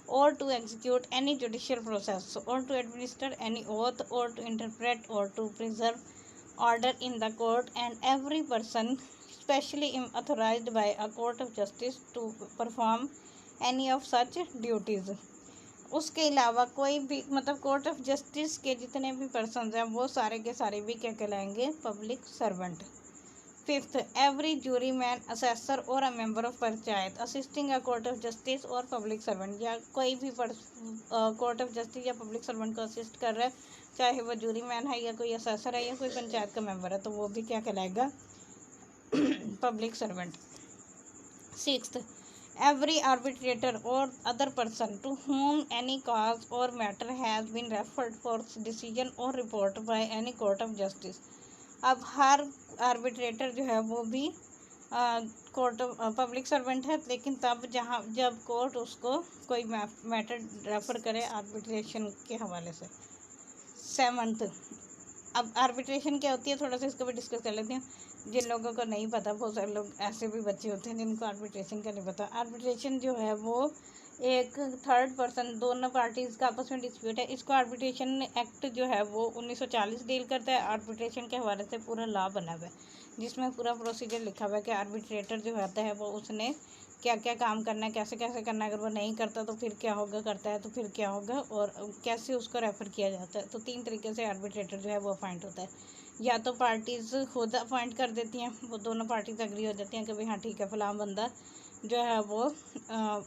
or to execute any judicial process or to administer any oath or to interpret or to preserve order in the court, and every person specially authorized by a court of justice to perform any of such duties। उसके अलावा कोई भी, मतलब court of justice के जितने भी persons हैं वो सारे के सारे भी क्या कहलाएंगे, public servant. Fifth, every juryman, assessor or a member of panchayat assisting a court of justice or public servant, या कोई भी कोर्ट ऑफ जस्टिस या पब्लिक सर्वेंट को असिस्ट कर रहा है, चाहे वो जूरी मैन है या कोई असेसर है या कोई पंचायत का मेंबर है, तो वो भी क्या कहलाएगा, public servant. Sixth, every arbitrator or other person to whom any cause or matter has been referred for decision or report by any court of justice। अब हर आर्बिट्रेटर जो है वो भी कोर्ट ऑफ पब्लिक सर्वेंट है, लेकिन तब जब court उसको कोई मैटर रेफर करे आर्बिट्रेशन के हवाले से। सेवंथ, अब आर्बिट्रेशन क्या होती है थोड़ा सा इसको भी डिस्कस कर लेते हैं, जिन लोगों को नहीं पता, बहुत सारे लोग ऐसे भी बच्चे होते हैं जिनको आर्बिट्रेशन का नहीं पता। आर्बिट्रेशन जो है वो एक थर्ड पर्सन, दोनों पार्टीज़ का आपस में डिस्प्यूट है, इसको आर्बिट्रेशन एक्ट जो है वो 1940 डील करता है। आर्बिट्रेशन के हवाले से पूरा लॉ बना हुआ है जिसमें पूरा प्रोसीजर लिखा हुआ है कि आर्बिट्रेटर जो होता है वो उसने क्या क्या काम करना है, कैसे कैसे करना है, अगर वो नहीं करता तो फिर क्या होगा, करता है तो फिर क्या होगा, और कैसे उसको रेफ़र किया जाता है। तो 3 तरीके से आर्बिट्रेटर जो है वो अपॉइंट होता है। या तो पार्टीज़ खुद अपॉइंट कर देती हैं, वो दोनों पार्टीज़ एग्री हो जाती हैं कि भाई हाँ ठीक है, फ़लाँ बंदा जो है वो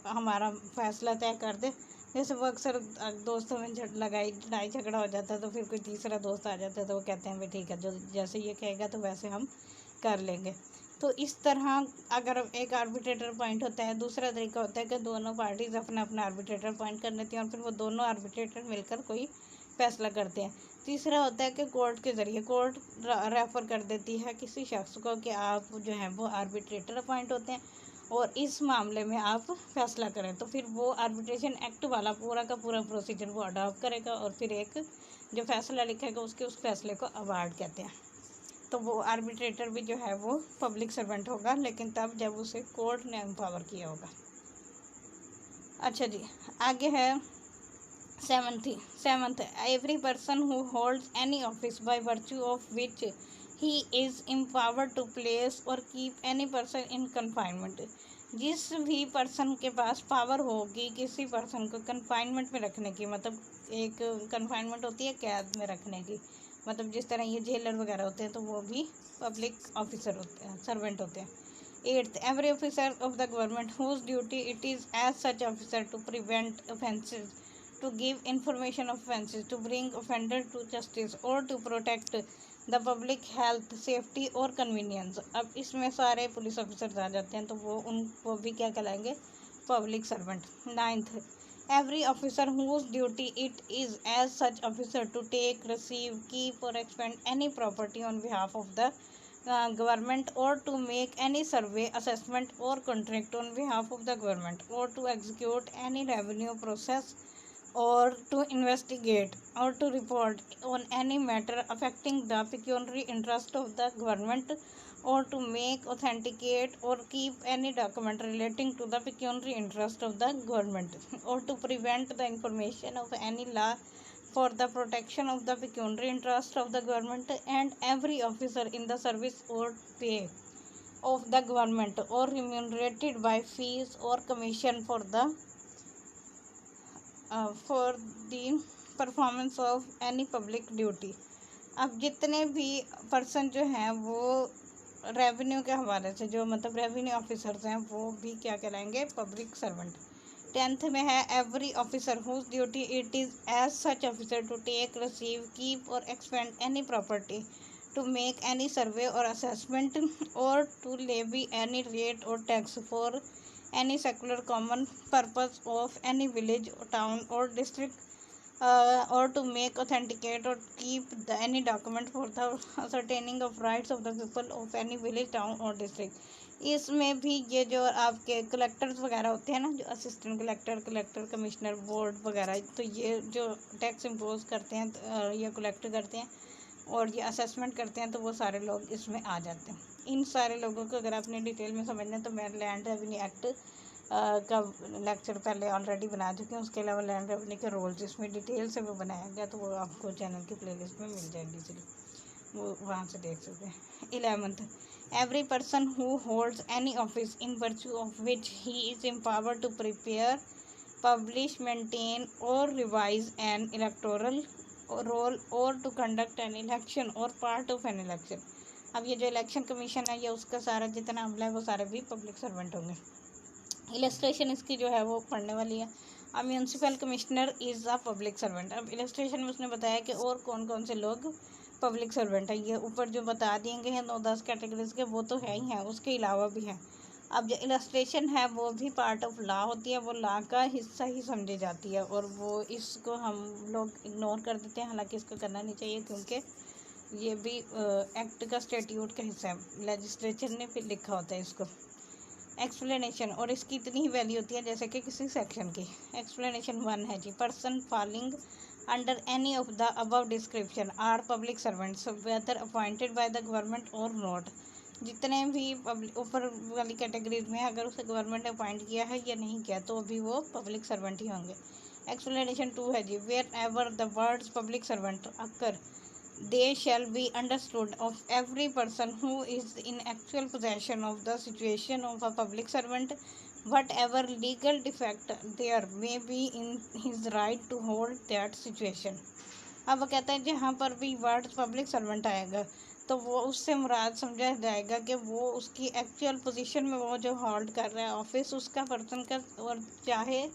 हमारा फ़ैसला तय कर दे। जैसे वो अक्सर दोस्तों में लड़ाई झगड़ा हो जाता है, तो फिर कोई तीसरा दोस्त आ जाता है, तो वो कहते हैं भाई ठीक है, जो जैसे ये कहेगा तो वैसे हम कर लेंगे। तो इस तरह अगर एक आर्बिट्रेटर अपॉइंट होता है। दूसरा तरीका होता है कि दोनों पार्टीज़ अपना अपना आर्बिट्रेटर अपॉइंट कर लेती हैं और फिर वो दोनों आर्बिट्रेटर मिलकर कोई फैसला करते हैं। तीसरा होता है कि कोर्ट के ज़रिए कोर्ट रेफ़र कर देती है किसी शख्स को कि आप जो हैं वो आर्बिट्रेटर अपॉइंट होते हैं और इस मामले में आप फैसला करें। तो फिर वो आर्बिट्रेशन एक्ट वाला पूरा का पूरा प्रोसीजर वो अडॉप्ट करेगा और फिर एक जो फैसला लिखेगा उसके उस फैसले को अवार्ड कहते हैं। तो वो आर्बिट्रेटर भी जो है वो पब्लिक सर्वेंट होगा, लेकिन तब जब उसे कोर्ट ने एम्पावर किया होगा। अच्छा जी, आगे है seventh every person who holds any office by virtue of which he is empowered to place or keep any person in confinement. जिस भी पर्सन के पास पावर होगी किसी पर्सन को कन्फाइनमेंट में रखने की, मतलब एक कन्फाइनमेंट होती है कैद में रखने की, मतलब जिस तरह ये जेलर वगैरह होते हैं तो वो भी पब्लिक ऑफिसर होते हैं, सर्वेंट होते हैं। 8th every officer of the government whose duty it is as such officer to prevent offences, to give information of offences, to bring offender to justice or to protect the public health, safety और convenience। अब इसमें सारे police officers आ जाते हैं, तो वो भी क्या कहलाएंगे, public servant. 9th every officer whose duty it is as such officer to take, receive, keep or expend any property on behalf of the government or to make any survey, assessment or contract on behalf of the government or to execute any revenue process or to investigate or to report on any matter affecting the pecuniary interest of the government or to make, authenticate or keep any document relating to the pecuniary interest of the government or to prevent the information of any law for the protection of the pecuniary interest of the government and every officer in the service or pay of the government or remunerated by fees or commission for the performance of any public duty. अब जितने भी person जो हैं वो revenue के हवाले से, जो मतलब रेवेन्यू ऑफिसर्स हैं, वो भी क्या कहलाएंगे, पब्लिक सर्वेंट। 10th में है every officer whose duty it is as such officer to take, receive, keep or expend any property, to make any survey or assessment or to levy any rate or tax for any secular common purpose of any village or town or district or to make, authenticate or keep any document for the ascertaining of rights of the people of any village, town or district। इसमें भी ये जो आपके collectors वगैरह होते हैं ना, जो असिस्टेंट कलेक्टर कमिश्नर बोर्ड वगैरह, तो ये जो टैक्स इम्पोज करते हैं या कलेक्ट करते हैं और ये असेसमेंट करते हैं, तो वो सारे लोग इसमें आ जाते हैं। इन सारे लोगों को अगर आपने डिटेल में समझना है तो मैं लैंड रेवेन्यू एक्ट का लेक्चर पहले ऑलरेडी बना चुकी हूँ। उसके अलावा लैंड रेवेन्यू के रोल्स जिसमें डिटेल से वो बनाया गया, तो वो आपको चैनल की प्लेलिस्ट में मिल जाएगी, इसलिए वो वहाँ से देख सकते हैं। 11th every person who holds any office in virtue of which he is empowered to prepare, publish, maintain और रिवाइज एन इलेक्टोरल रोल और टू कंडक्ट एन इलेक्शन और पार्ट ऑफ एन इलेक्शन। अब ये जो इलेक्शन कमीशन है, ये उसका सारा जितना अमला है वो सारे भी पब्लिक सर्वेंट होंगे। इलस्ट्रेशन इसकी जो है वो पढ़ने वाली है। अब municipal commissioner is a public servant. अब इलस्ट्रेशन में उसने बताया कि और कौन कौन से लोग पब्लिक सर्वेंट हैं। ये ऊपर जो बता दिए गए हैं 9-10 कैटेगरीज के, वो तो है ही हैं, उसके अलावा भी हैं। अब जो इलस्ट्रेशन है वो भी पार्ट ऑफ लॉ होती है, वो लॉ का हिस्सा ही समझी जाती है और वो इसको हम लोग इग्नोर कर देते हैं, हालांकि इसको करना नहीं चाहिए क्योंकि ये भी एक्ट का स्टैट्यूट का हिस्सा है, लेजिस्लेचर ने फिर लिखा होता है इसको। एक्सप्लेनेशन, और इसकी इतनी ही वैल्यू होती है जैसे कि किसी सेक्शन की। एक्सप्लेनेशन 1 है जी, person falling under any of the above description are public servants whether appointed by the government or not. जितने भी ऊपर वाली कैटेगरीज में अगर उसे गवर्नमेंट ने अपॉइंट किया है या नहीं किया तो भी वो पब्लिक सर्वेंट ही होंगे। एक्सप्लेनेशन 2 है जी, wherever the words public servant occur they shall be understood of every person who is in actual possession of the situation of a public servant whatever legal defect there may be in his right to hold that situation। अब वो कहता है जहाँ पर भी word public servant आएगा तो वो उससे मुराद समझा जाएगा कि वो उसकी एक्चुअल पोजीशन में वो जो होल्ड कर रहा है ऑफिस उसका पर्सन का, और चाहे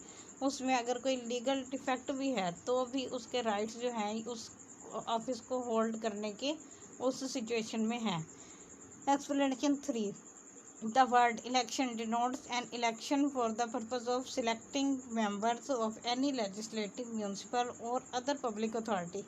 उसमें अगर कोई लीगल डिफेक्ट भी है तो भी उसके राइट्स जो हैं उस ऑफिस को होल्ड करने के उस सिचुएशन में है। Explanation 3, the word election denotes an election for the purpose of selecting members of any legislative, municipal or other public authority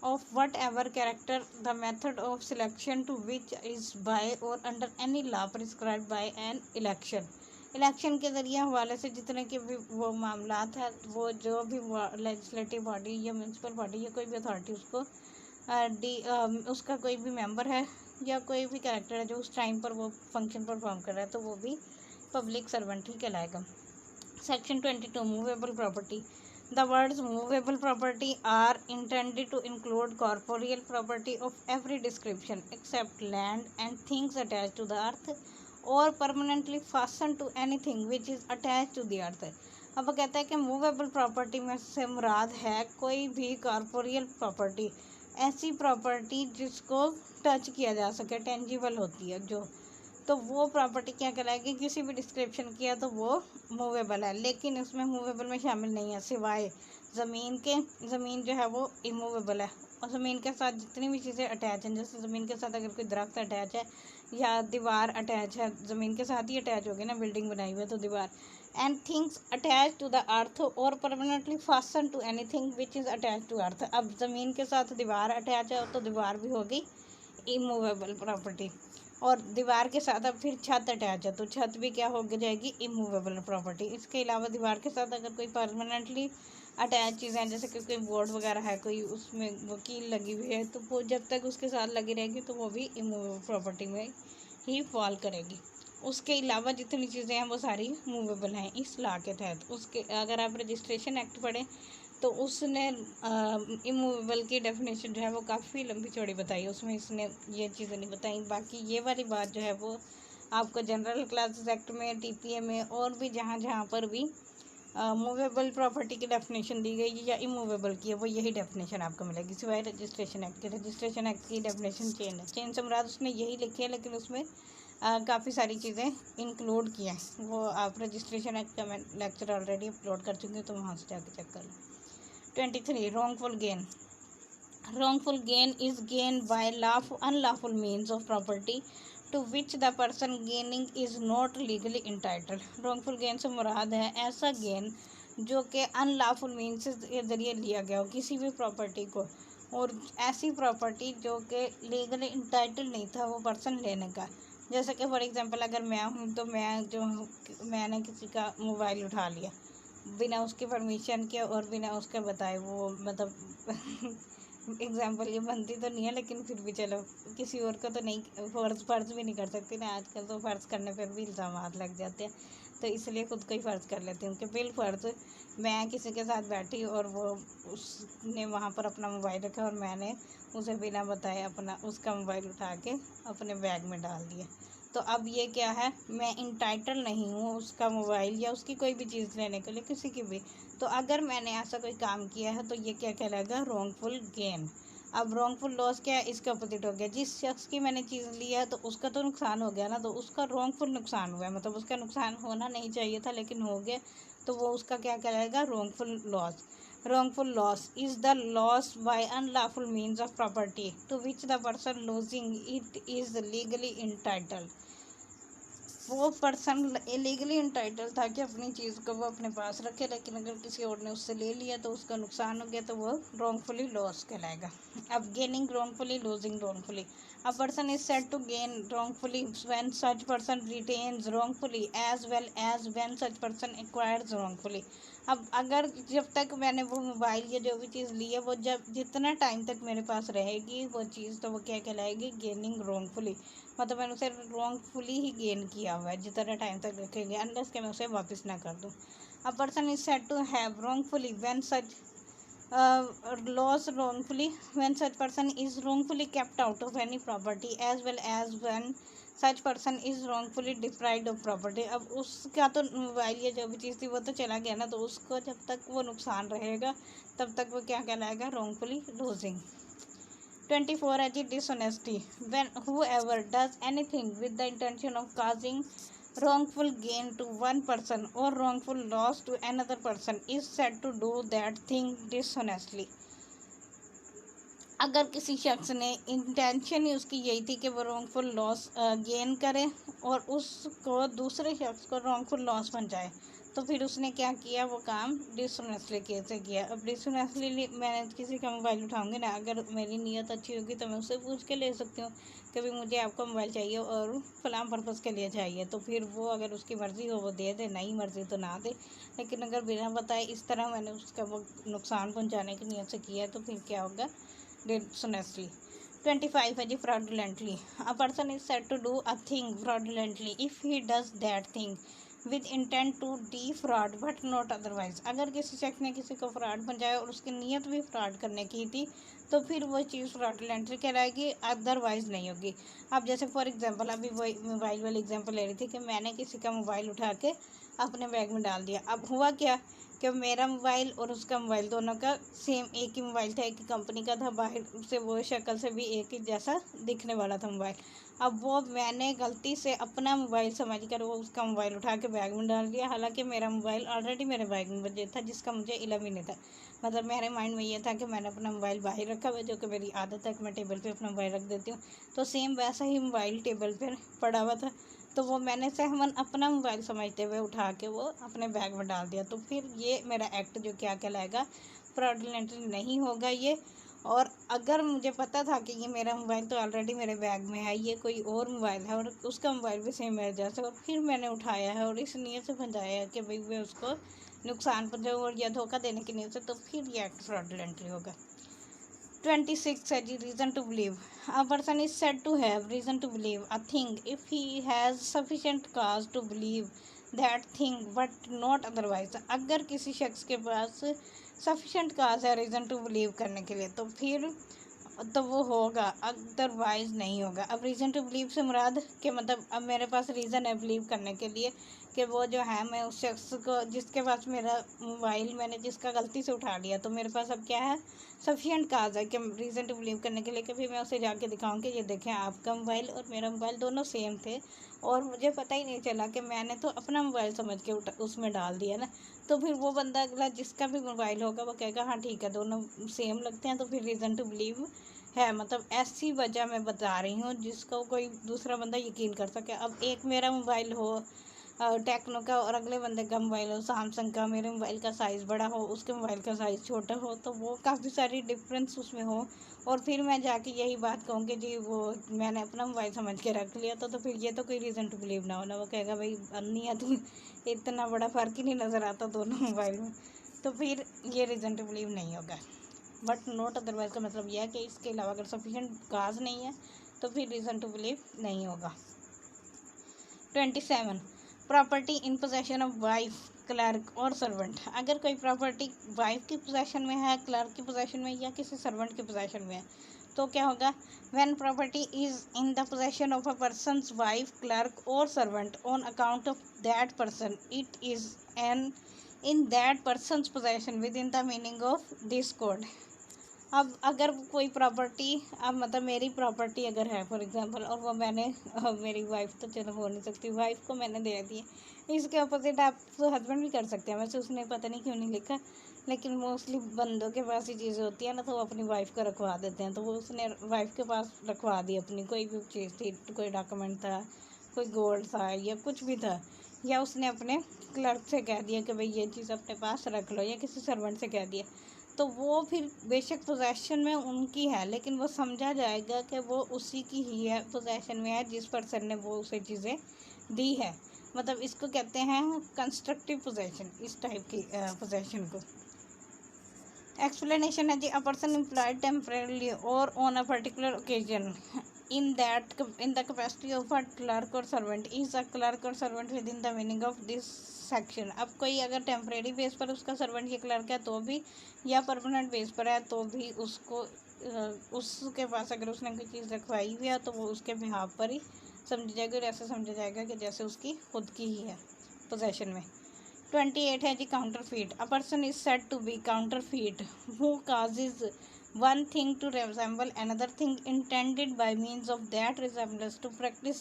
of whatever character, the method of selection to which is by or under any law prescribed by an election। Election के ज़रिए हवाले से जितने के भी वो मामलात है, वो जो भी लेजिस्लेटिव बॉडी या म्यूनसिपल बॉडी या कोई भी अथॉरिटी उसको उसका कोई भी मेंबर है या कोई भी कैरेक्टर है जो उस टाइम पर वो फंक्शन परफॉर्म कर रहा है तो वो भी पब्लिक सर्वेंट ही कहलाएगा। Section 22, movable property. The words movable property are intended to include corporeal property of every description except land and things attach to the earth or permanently fasten to anything which is attach to the earth. अब वो कहता है कि movable property में से मुराद है कोई भी कॉर्पोरियल प्रॉपर्टी, ऐसी प्रॉपर्टी जिसको टच किया जा सके, टेंजिबल होती है जो, तो वो प्रॉपर्टी क्या कहलाएगी, किसी भी डिस्क्रिप्शन किया तो वो मूवेबल है। लेकिन उसमें मूवेबल में शामिल नहीं है सिवाय ज़मीन के। ज़मीन जो है वो इमूवेबल है और ज़मीन के साथ जितनी भी चीज़ें अटैच हैं, जैसे ज़मीन के साथ अगर कोई दरख्त अटैच है या दीवार अटैच है, ज़मीन के साथ ही अटैच होगी ना, बिल्डिंग बनाई हुई है तो दीवार। And things attach to the earth or permanently fasten to anything which is attach to earth. अब ज़मीन के साथ दीवार अटैच है तो दीवार भी होगी इमूवेबल प्रॉपर्टी, और दीवार के साथ अब फिर छत अटैच है तो छत भी क्या हो जाएगी, इमूवेबल प्रॉपर्टी। इसके अलावा दीवार के साथ अगर कोई परमानेंटली अटैच चीज़ें हैं, जैसे कि कोई बोर्ड वगैरह है, कोई उसमें वकील लगी हुई है, तो वो जब तक उसके साथ लगी रहेगी तो वो भी इमूवेबल प्रॉपर्टी में ही फॉल करेगी। उसके अलावा जितनी चीज़ें हैं वो सारी मूवेबल हैं इस लॉ के तहत। उसके अगर आप रजिस्ट्रेशन एक्ट पढ़ें तो उसने इमूवेबल की डेफिनेशन जो है वो काफ़ी लंबी चौड़ी बताई है, उसमें इसने ये चीज़ें नहीं बताई। बाकी ये वाली बात जो है वो आपको जनरल क्लासेस एक्ट में, टीपीए में और भी जहाँ जहाँ पर भी मूवेबल प्रॉपर्टी की डेफिनेशन दी गई या इमूवेबल की है वो यही डेफिनेशन आपको मिलेगी, सिवाय रजिस्ट्रेशन एक्ट के। रजिस्ट्रेशन एक्ट की डेफिनेशन चेंज है, चेंज से मुराद उसने यही लिखी है, लेकिन उसमें काफ़ी सारी चीज़ें इंक्लूड की हैं। वो आप रजिस्ट्रेशन एक्ट का मैं लेक्चर ऑलरेडी अपलोड कर चुकी हूँ तो वहाँ से जाके चेक कर लो। 23, wrongful gain। Wrongful gain is gain by unlawful means of property to which the person gaining is not legally entitled। wrongful gain से मुराद है ऐसा गेन जो कि अनलॉफुल मीन्स के ज़रिए लिया गया हो किसी भी प्रॉपर्टी को, और ऐसी प्रॉपर्टी जो कि लीगली इंटाइटल नहीं था वो पर्सन लेने का। जैसे कि फॉर एग्जांपल अगर मैं हूँ तो मैंने किसी का मोबाइल उठा लिया बिना उसकी परमिशन के और बिना उसके बताए, वो मतलब एग्जांपल ये बनती तो नहीं है लेकिन फिर भी चलो, किसी और को तो नहीं फ़र्ज़ भी नहीं कर सकती ना, आजकल तो फ़र्ज़ करने पर भी इल्ज़ाम लग जाते हैं, तो इसलिए ख़ुद को ही फ़र्ज़ कर लेती हूँ कि बिल फ़र्ज़ मैं किसी के साथ बैठी और वो उसने वहाँ पर अपना मोबाइल रखा और मैंने उसे बिना बताए उसका मोबाइल उठा के अपने बैग में डाल दिया, तो अब ये क्या है, मैं इंटाइटल नहीं हूँ उसका मोबाइल या उसकी कोई भी चीज़ लेने के लिए, किसी की भी। तो अगर मैंने ऐसा कोई काम किया है तो ये क्या कहलाएगा, रॉन्गफुल गेन। अब रॉन्गफुल लॉस क्या है, इसका अपोजिट हो गया। जिस शख्स की मैंने चीज़ लिया है तो उसका तो नुकसान हो गया ना, तो उसका रॉन्गफुल नुकसान हुआ है, मतलब उसका नुकसान होना नहीं चाहिए था लेकिन हो गया, तो वो उसका क्या कहलाएगा, wrongful loss. wrongful loss is the loss by unlawful means of property to which the person losing it is legally entitled। वो पर्सन इलीगली इंटाइटल था कि अपनी चीज़ को वो अपने पास रखे, लेकिन अगर किसी और ने उससे ले लिया तो उसका नुकसान हो गया तो वो रॉन्गफुली लॉस कहलाएगा। अब gaining wrongfully, losing wrongfully. A person is said to gain wrongfully when such person retains wrongfully as well as when such person acquires wrongfully। अब अगर जब तक मैंने वो मोबाइल या जो भी चीज़ ली है वो जितना टाइम तक मेरे पास रहेगी वो चीज़, तो वो क्या कहलाएगी, गेनिंग रॉन्गफुली, मतलब मैंने उसे रॉन्गफुली ही गेन किया हुआ है जितना टाइम तक रखेंगे, अनलेस कि मैं उसे वापस ना कर दूँ। A person is said to have wrongfully when such lost wrongfully when such person is wrongfully kept out of any property as well as when such person is wrongfully deprived of property। अब उसका तो mobile या जो भी चीज़ थी वो तो चला गया ना, तो उसको जब तक वो नुकसान रहेगा तब तक वो क्या कहलाएगा, wrongfully losing। 24 है जी dishonesty, when whoever does anything with the intention of causing wrongful gain to one person or wrongful loss to another person is said to do that thing dishonestly। अगर किसी शख्स ने इंटेंशन ही उसकी यही थी कि वो रॉन्गफुल लॉस गेन करे और उसको दूसरे शख्स को रॉन्गफुल लॉस पहुंचाए, तो फिर उसने क्या किया, वो काम डिसऑनेस्टली कैसे किया। अब डिसऑनेस्टली मैंने किसी का मोबाइल उठाऊंगी ना, अगर मेरी नीयत अच्छी होगी तो मैं उससे पूछ के ले सकती हूँ कि भाई मुझे आपका मोबाइल चाहिए और फलाम पर्पज़ के लिए चाहिए, तो फिर वो अगर उसकी मर्ज़ी हो वो दे दे, नहीं मर्ज़ी तो ना दे। लेकिन अगर बिना बताए इस तरह मैंने उसका वो नुकसान पहुँचाने की नीयत से किया तो फिर क्या होगा, dishonestly। 25 है जी fraudulently, a person is said to do a thing fraudulently if he does that thing with intent to defraud but not otherwise। अगर किसी शख्स ने किसी को फ्रॉड पहुंचाया और उसकी नीयत भी फ्रॉड करने की थी तो फिर वो चीज़ फ्रॉडुलेंटली कहलाएगी, अदरवाइज नहीं होगी। अब जैसे फॉर एग्जांपल अभी वही मोबाइल वाली एग्जांपल ले रही थी कि मैंने किसी का मोबाइल उठा के अपने बैग में डाल दिया। अब हुआ क्या कि मेरा मोबाइल और उसका मोबाइल दोनों का सेम एक ही मोबाइल था, एक ही कंपनी का था, बाहर से वो शक्ल से भी एक ही जैसा दिखने वाला था मोबाइल। अब वो मैंने गलती से अपना मोबाइल समझकर वो उसका मोबाइल उठा के बैग में डाल दिया, हालांकि मेरा मोबाइल ऑलरेडी मेरे बैग में मौजूद था जिसका मुझे इल्म ही नहीं था। मतलब मेरे माइंड में ये था कि मैंने अपना मोबाइल बाहर रखा हुआ, जो कि मेरी आदत है कि मैं टेबल पे अपना मोबाइल रख देती हूँ, तो सेम वैसा ही मोबाइल टेबल पर पड़ा हुआ था, तो वो मैंने सहमन अपना मोबाइल समझते हुए उठा के वो अपने बैग में डाल दिया। तो फिर ये मेरा एक्ट जो क्या कहलाएगा, फ्रॉडुलेंटली नहीं होगा ये। और अगर मुझे पता था कि ये मेरा मोबाइल तो ऑलरेडी मेरे बैग में है, ये कोई और मोबाइल है और उसका मोबाइल भी सेम मेरे जैसा, और फिर मैंने उठाया है और इस नीयत से पहुँचाया है कि भाई मैं उसको नुकसान पहुँचाऊँ और या धोखा देने की नीयत से, तो फिर ये एक्ट फ्रॉडुलेंटली होगा। 26 है जी reason to believe, a person is said to have reason to believe a thing if he has sufficient cause to believe that thing but not otherwise. अगर किसी शख्स के पास सफिशेंट काज है रीज़न टू बिलीव करने के लिए तो फिर तो वो होगा, अदरवाइज नहीं होगा। अब रीज़न टू बिलीव से मुराद कि मतलब अब मेरे पास रीज़न है बिलीव करने के लिए कि वो जो है मैं उस शख्स को जिसके पास मेरा मोबाइल मैंने जिसका गलती से उठा लिया, तो मेरे पास अब क्या है, सफिशिएंट काज है कि रीज़न टू बिलीव करने के लिए कि फिर मैं उसे जाके दिखाऊं कि ये देखें आपका मोबाइल और मेरा मोबाइल दोनों सेम थे और मुझे पता ही नहीं चला कि मैंने तो अपना मोबाइल समझ के उसमें डाल दिया ना। तो फिर वो बंदा अगला जिसका भी मोबाइल होगा वो कहेगा हाँ ठीक है दोनों सेम लगते हैं, तो फिर रीज़न टू बिलीव है। मतलब ऐसी वजह मैं बता रही हूँ जिसको कोई दूसरा बंदा यकीन कर सके। अब एक मेरा मोबाइल हो टेक्नो का और अगले बंदे का मोबाइल हो सैमसंग का, मेरे मोबाइल का साइज़ बड़ा हो उसके मोबाइल का साइज़ छोटा हो, तो वो काफ़ी सारी डिफरेंस उसमें हो और फिर मैं जाके यही बात कहूँ कि जी वो मैंने अपना मोबाइल समझ के रख लिया, तो फिर ये तो कोई रीज़न टू बिलीव ना होना। वो कहेगा भाई अन्नी है तुम, इतना बड़ा फ़र्क ही नहीं नज़र आता दोनों मोबाइल में, तो फिर ये रीज़न टू बिलीव नहीं होगा। बट नॉट अदरवाइज का मतलब यह है कि इसके अलावा अगर सफिशेंट काज नहीं है तो फिर रीज़न टू बिलीव नहीं होगा। 27 property in possession of wife clerk or servant, अगर कोई प्रॉपर्टी वाइफ की पोजेशन में है, क्लर्क की पोजेशन में या किसी सर्वेंट की पोजेशन में है तो क्या होगा, when property is in the possession of a person's wife clerk or servant on account of that person it is an in that person's possession within the meaning of this code. अब अगर कोई property अब मतलब मेरी property अगर है for example और वो मैंने मेरी वाइफ तो चलो हो नहीं सकती, वाइफ को मैंने दे दी, इसके अपोजिट आप तो हस्बैंड भी कर सकते हैं, वैसे उसने पता नहीं क्यों नहीं लिखा, लेकिन मोस्टली बंदों के पास ही चीज़ें होती है ना, तो वो अपनी वाइफ को रखवा देते हैं, तो वो उसने वाइफ के पास रखवा दी अपनी कोई भी चीज़ थी, कोई डॉक्यूमेंट था, कोई गोल्ड था या कुछ भी था, या उसने अपने क्लर्क से कह दिया कि भाई ये चीज़ अपने पास रख लो, या किसी सर्वेंट से कह दिया, तो वो फिर बेशक पोजेशन में उनकी है लेकिन वो समझा जाएगा कि वो उसी की ही है, पोजेशन में है जिस पर्सन ने वो उसे चीज़ें दी है। मतलब इसको कहते हैं कंस्ट्रक्टिव पोजेशन, इस टाइप की पोजेशन को। एक्सप्लेनेशन है जी, अ पर्सन एम्प्लॉयड टेम्परेरीली और on a particular occasion in the capacity of a clerk or servant is a clerk or servant within the meaning of this section. अब कोई अगर temporary base पर उसका servant या clerk है तो भी, या परमानेंट बेस पर है तो भी उसको उसके पास अगर उसने कोई चीज़ रखवाई हुई है तो वो उसके बिहाफ पर ही समझा जाएगा, और ऐसे समझा जाएगा कि जैसे उसकी खुद की ही है पोजेशन में। 28 है जी counterfeit. A person is said to be counterfeit who causes one thing to resemble another thing intended by means of that resemblance to practice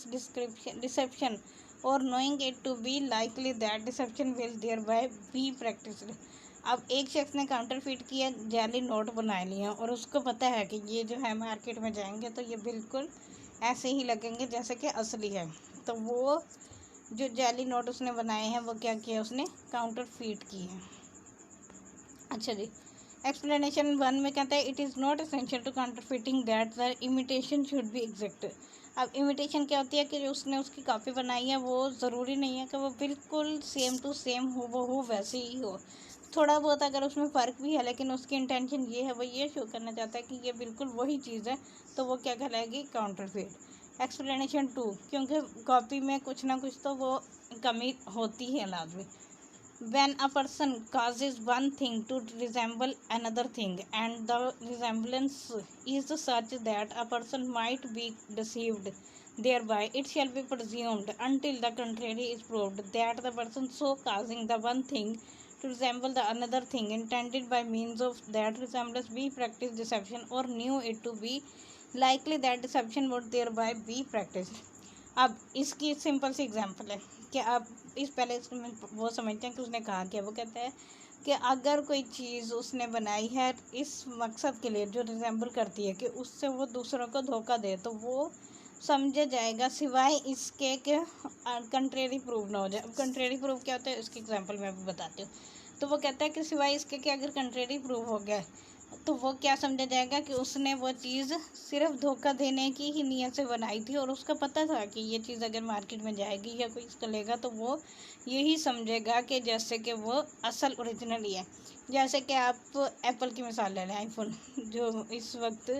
deception or knowing it to be likely that deception will thereby be practiced। अब एक शख्स ने counterfeit किया, जाली note बना लिया और उसको पता है कि ये जो है मार्केट में जाएंगे तो ये बिल्कुल ऐसे ही लगेंगे जैसे कि असली है, तो वो जो जाली नोट उसने बनाए हैं वो क्या किया, उसने काउंटरफीट की है। अच्छा जी, एक्सप्लेनेशन 1 में कहता है it is not essential to counterfeiting that the imitation should be exact. अब इमिटेशन क्या होती है कि जो उसने उसकी कॉपी बनाई है वो ज़रूरी नहीं है कि वो बिल्कुल सेम टू सेम हो, वो हो वैसे ही हो। थोड़ा बहुत अगर उसमें फ़र्क भी है लेकिन उसकी इंटेंशन ये है, वो ये शो करना चाहता है कि ये बिल्कुल वही चीज़ है, तो वो क्या कहलाएगी, काउंटरफीट। एक्सप्लेनेशन 2, क्योंकि कॉपी में कुछ ना कुछ तो वो कमी होती है लाजमी। When a person causes one thing to resemble another thing and the resemblance is such that a person might be deceived thereby, it shall be presumed until the contrary is proved that the person so causing the one thing to resemble the another thing intended by means of that resemblance be practiced deception or knew it to be likely that deception would thereby be practiced। अब इसकी simple सी example है कि आप इस पहले इसमें वो समझते हैं कि उसने कहा क्या, वो कहता है कि अगर कोई चीज़ उसने बनाई है इस मकसद के लिए जो रिजेंबल करती है कि उससे वो दूसरों को धोखा दे, तो वो समझा जाएगा सिवाय इसके कि कंट्रेरी प्रूव ना हो जाए। अब कंट्रेरी प्रूव क्या होता है उसकी एग्जांपल मैं भी बताती हूँ। तो वो कहता है कि सिवाय इसके कि अगर कंट्रेरी प्रूव हो गया तो वो क्या समझा जाएगा कि उसने वो चीज़ सिर्फ धोखा देने की ही नीयत से बनाई थी और उसका पता था कि ये चीज़ अगर मार्केट में जाएगी या कोई इसको लेगा तो वो यही समझेगा कि जैसे कि वो असल ओरिजिनल ही है। जैसे कि आप एप्पल की मिसाल ले लें, आईफोन जो इस वक्त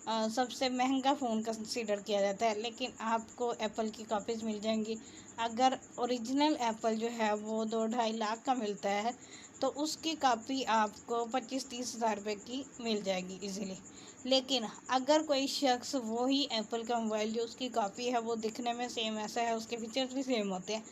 सबसे महंगा फ़ोन कंसीडर किया जाता है, लेकिन आपको एप्पल की कॉपीज़ मिल जाएंगी। अगर ओरिजिनल एप्पल जो है वो 2-2.5 लाख का मिलता है तो उसकी कॉपी आपको 25-30 हज़ार रुपये की मिल जाएगी इजीली। लेकिन अगर कोई शख्स वही एप्पल का मोबाइल जो उसकी कॉपी है वो दिखने में सेम ऐसा है, उसके फीचर्स भी सेम होते हैं,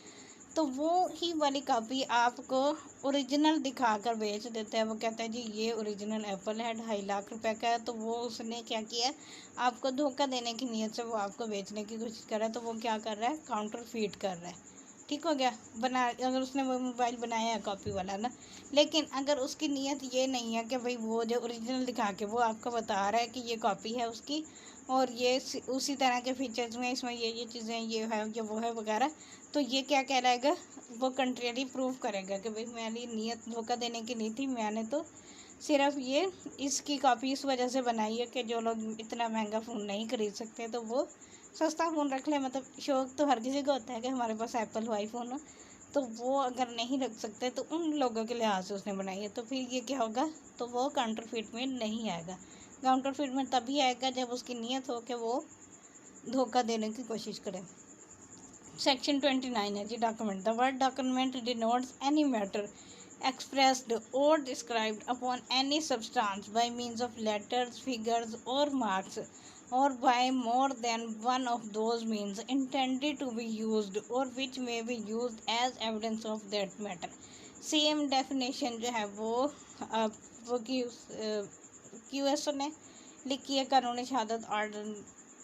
तो वो ही वाली कॉपी आपको ओरिजिनल दिखाकर बेच देता है। वो कहता है जी ये ओरिजिनल एप्पल है, 2.5 लाख रुपए का है, तो वो उसने क्या किया, आपको धोखा देने की नीयत से वो आपको बेचने की कोशिश कर रहा है, तो वो क्या कर रहा है, काउंटरफीट कर रहा है। ठीक हो गया, बना अगर उसने वो मोबाइल बनाया है कॉपी वाला ना, लेकिन अगर उसकी नीयत ये नहीं है कि भाई वो जो ओरिजिनल दिखा के वो आपको बता रहा है कि ये कॉपी है उसकी और ये उसी तरह के फीचर्स में इसमें ये चीज़ें ये है ये वो है वगैरह, तो ये क्या कहलाएगा, वो कंट्रेरी प्रूव करेगा कि भाई मेरी नीयत धोखा देने की नहीं थी, मैंने तो सिर्फ ये इसकी कॉपी इस वजह से बनाई है कि जो लोग इतना महंगा फ़ोन नहीं खरीद सकते तो वो सस्ता फ़ोन रख ले। मतलब शौक़ तो हर किसी को होता है कि हमारे पास एप्पल हो, आईफोन हो, तो वो अगर नहीं रख सकते तो उन लोगों के लिहाज से उसने बनाई है, तो फिर ये क्या होगा, तो वो काउंटरफीट में नहीं आएगा। काउंटरफीट में तभी आएगा जब उसकी नीयत हो कि वो धोखा देने की कोशिश करे। सेक्शन 29 है जी document. The word document denotes any matter expressed or described upon any substance by means of letters, figures or marks or by more than one of those means intended to be used or which may be used as evidence of that matter। Same definition जो है वो QSO ने लिखी है कानूनी शहादत order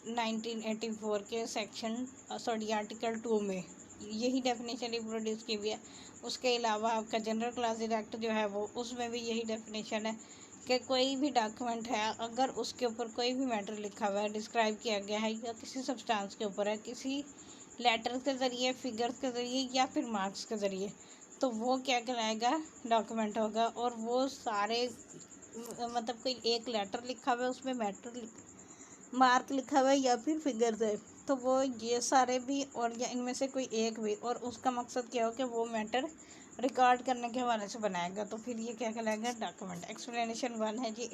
1984 के section article 2 में यही डेफिनेशन रिप्रोड्यूस की हुई है। उसके अलावा आपका जनरल क्लासेस एक्ट जो है वो उसमें भी यही डेफिनेशन है कि कोई भी डॉक्यूमेंट है अगर उसके ऊपर कोई भी मैटर लिखा हुआ है, डिस्क्राइब किया गया है या किसी सब्सटेंस के ऊपर है, किसी लेटर के ज़रिए, फिगर्स के ज़रिए या फिर मार्क्स के ज़रिए, तो वो क्या कहलाएगा, डॉक्यूमेंट होगा। और वो सारे मतलब कोई एक लेटर लिखा हुआ है उसमें मैटर मार्क लिखा हुआ है या फिर फिगर्स है, तो वो ये सारे भी और या इनमें से कोई एक भी, और उसका मकसद क्या हो कि वो मैटर रिकॉर्ड करने के हवाले से बनाएगा, तो फिर ये क्या कहलाएगा, डॉक्यूमेंट। एक्सप्लेनेशन 1 है जी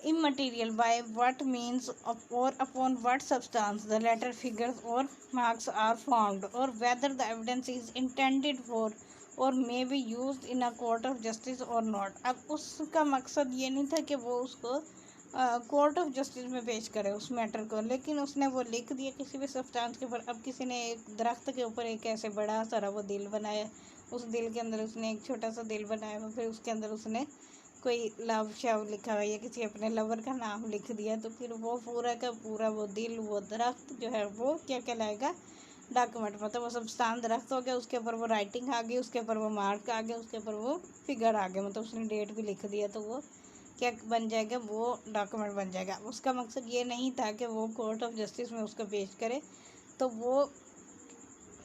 immaterial by what means of, or upon what substance the letter, figures or marks are formed, or whether the evidence is intended for और may be use in a court of justice और not. अब उसका मकसद ये नहीं था कि वो उसको कोर्ट ऑफ जस्टिस में पेश करे उस मैटर को, लेकिन उसने वो लिख दिया किसी भी सब्सटेंस के ऊपर। अब किसी ने एक दरख्त के ऊपर एक ऐसे बड़ा सारा वो दिल बनाया, उस दिल के अंदर उसने एक छोटा सा दिल बनाया, फिर उसके अंदर उसने कोई लव शव लिखा हुआ या किसी अपने लवर का नाम लिख दिया, तो फिर वो पूरा का पूरा वो दिल, वो दरख्त जो है वो क्या कहलाएगा, डॉक्यूमेंट। मतलब वो सब्सटेंस दरख्त हो गया, उसके ऊपर वो राइटिंग आ गई, उसके ऊपर वो मार्क आ गया, उसके ऊपर वो फिगर आ गया, मतलब उसने डेट भी लिख दिया, तो वो क्या बन जाएगा, वो डॉक्यूमेंट बन जाएगा। उसका मकसद ये नहीं था कि वो कोर्ट ऑफ जस्टिस में उसको पेश करे, तो वो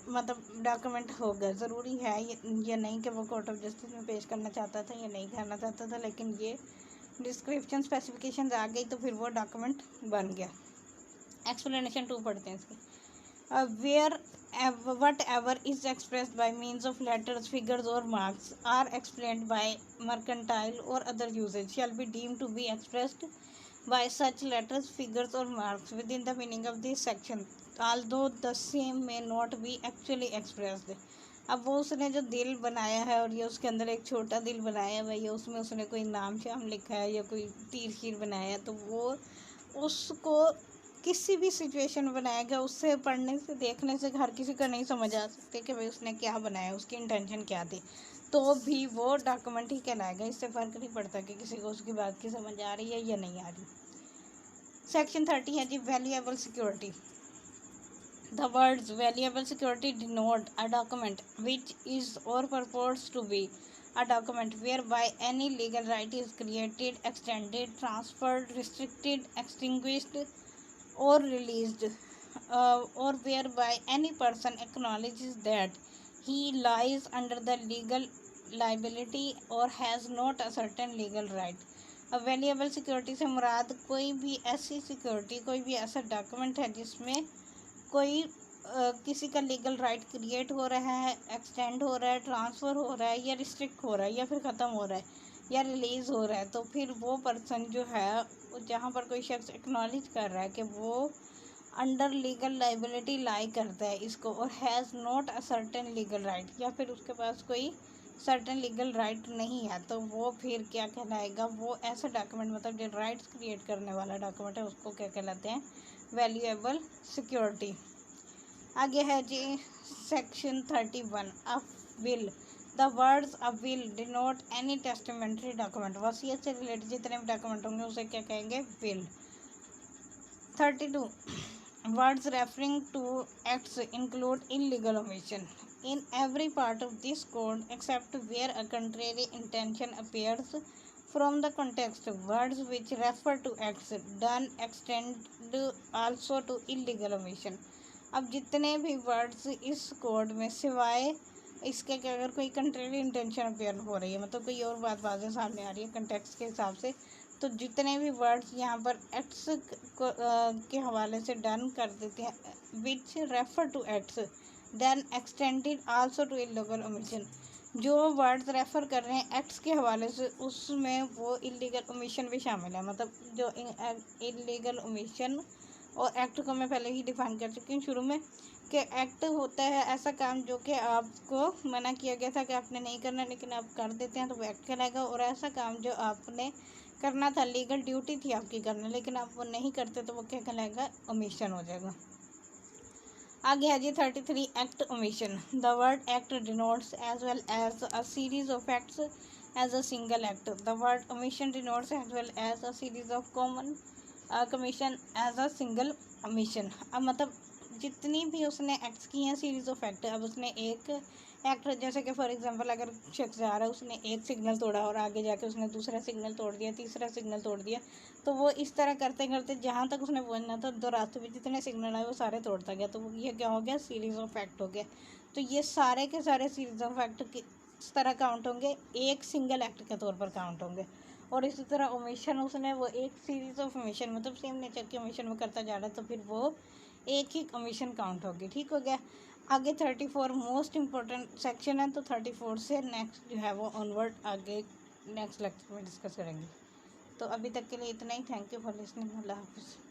मतलब डॉक्यूमेंट होगा। ज़रूरी है ये नहीं कि वो कोर्ट ऑफ जस्टिस में पेश करना चाहता था या नहीं करना चाहता था, लेकिन ये डिस्क्रिप्शन स्पेसिफिकेशन आ गई तो फिर वो डॉक्यूमेंट बन गया। एक्सप्लेनेशन 2 पढ़ते हैं इसकी। Where whatever is expressed by means of letters, figures or marks are explained by mercantile or other usage shall be deemed to be expressed by such letters, figures or marks within the meaning of this section, although the same may not be actually expressed। अब वो उसने जो दिल बनाया है और ये उसके अंदर एक छोटा दिल बनाया है या उसमें उसने कोई नाम शाम लिखा है या कोई तीर शीर बनाया है, तो वो उसको किसी भी सिचुएशन में बनाया गया, उससे पढ़ने से देखने से हर किसी को नहीं समझ आ सकते कि भाई उसने क्या बनाया, उसकी इंटेंशन क्या थी, तो भी वो डॉक्यूमेंट ही कहलाएगा। इससे फ़र्क नहीं पड़ता कि किसी को उसकी बात की समझ आ रही है या नहीं आ रही। सेक्शन 30 है जी, valuable security. The words valuable security denote a document which is or purports to be a document whereby any legal right is created, extended, transferred, restricted, extinguished, or released, or whereby any person acknowledges that he lies under the legal liability or has not a certain legal right। अब valuable security से मुराद कोई भी ऐसी security, कोई भी ऐसा document है जिसमें कोई किसी का लीगल राइट क्रिएट हो रहा है, एक्सटेंड हो रहा है, ट्रांसफ़र हो रहा है या रिस्ट्रिक्ट हो रहा है या फिर ख़त्म हो रहा है या रिलीज़ हो रहा है, तो फिर वो पर्सन जो है, जहाँ पर कोई शख्स एक्नॉलेज कर रहा है कि वो अंडर लीगल लाइबिलिटी लाई करता है इसको, और has not a certain legal right, या फिर उसके पास कोई सर्टेन लीगल राइट नहीं है, तो वो फिर क्या कहलाएगा, वो ऐसा डॉक्यूमेंट, मतलब जो राइट्स क्रिएट करने वाला डॉक्यूमेंट है, उसको क्या कहलाते हैं, वैल्यूएबल सिक्योरिटी। आगे है जी section 31, a will. The words a will denote any testamentary document. वसीयत से रिलेटेड जितने भी डॉक्यूमेंट होंगे उसे क्या कहेंगे, will. 32, words referring to acts include illegal omission in every part of this code except where a contrary intention appears from the context। Words which refer to acts done extend also to illegal omission। अब जितने भी words इस code में सिवाय इसके कि अगर कोई कंट्रेरी इंटेंशन अपेयर हो रही है, मतलब कोई और बात वाज़ेह सामने आ रही है कंटेक्स्ट के हिसाब से, तो जितने भी वर्ड्स यहाँ पर एक्ट्स के हवाले से डन कर देते हैं, which refer to acts then extended also to illegal omission, जो वर्ड्स रेफर कर रहे हैं एक्ट्स के हवाले से उसमें वो इलीगल ओमिशन भी शामिल है। मतलब जो इलीगल ओमिशन और एक्ट को मैं पहले ही डिफाइन कर चुकी हूँ शुरू में, कि एक्ट होता है ऐसा काम जो कि आपको मना किया गया था कि आपने नहीं करना, लेकिन आप कर देते हैं तो वो एक्ट कहलाएगा, और ऐसा काम जो आपने करना था, लीगल ड्यूटी थी आपकी करना, लेकिन आप वो नहीं करते तो वो क्या कहलाएगा, ओमिशन हो जाएगा। आगे है G 33, act omission. The word act denotes as well as a series of acts as a single act. The word omission denotes as well as a series of common commission as a single omission. अब मतलब जितनी भी उसने acts की हैं series of act, अब उसने एक एक्ट, जैसे कि फॉर एग्जांपल अगर शख्स जा रहा है, उसने एक सिग्नल तोड़ा और आगे जाके उसने दूसरा सिग्नल तोड़ दिया, तीसरा सिग्नल तोड़ दिया, तो वो इस तरह करते करते जहाँ तक उसने पहुँचना था, दो रास्ते में जितने सिग्नल आए वो सारे तोड़ता गया, तो ये क्या हो गया, सीरीज ऑफ एक्ट हो गया। तो ये सारे के सारे सीरीज ऑफ एक्ट किस तरह काउंट होंगे, एक सिंगल एक्ट के तौर पर काउंट होंगे। और इसी तरह ओमिशन उसने वो एक सीरीज ऑफ ओमिशन, मतलब सेम नेचर के ओमिशन में करता जा रहा है, तो फिर वो एक ही कमीशन काउंट होगी। ठीक हो गया। आगे 34 मोस्ट इम्पोर्टेंट सेक्शन है, तो 34 से नेक्स्ट जो है वो ऑनवर्ड आगे नेक्स्ट लेक्चर में डिस्कस करेंगे। तो अभी तक के लिए इतना ही। Thank you for listening. अल्लाह हाफिज़।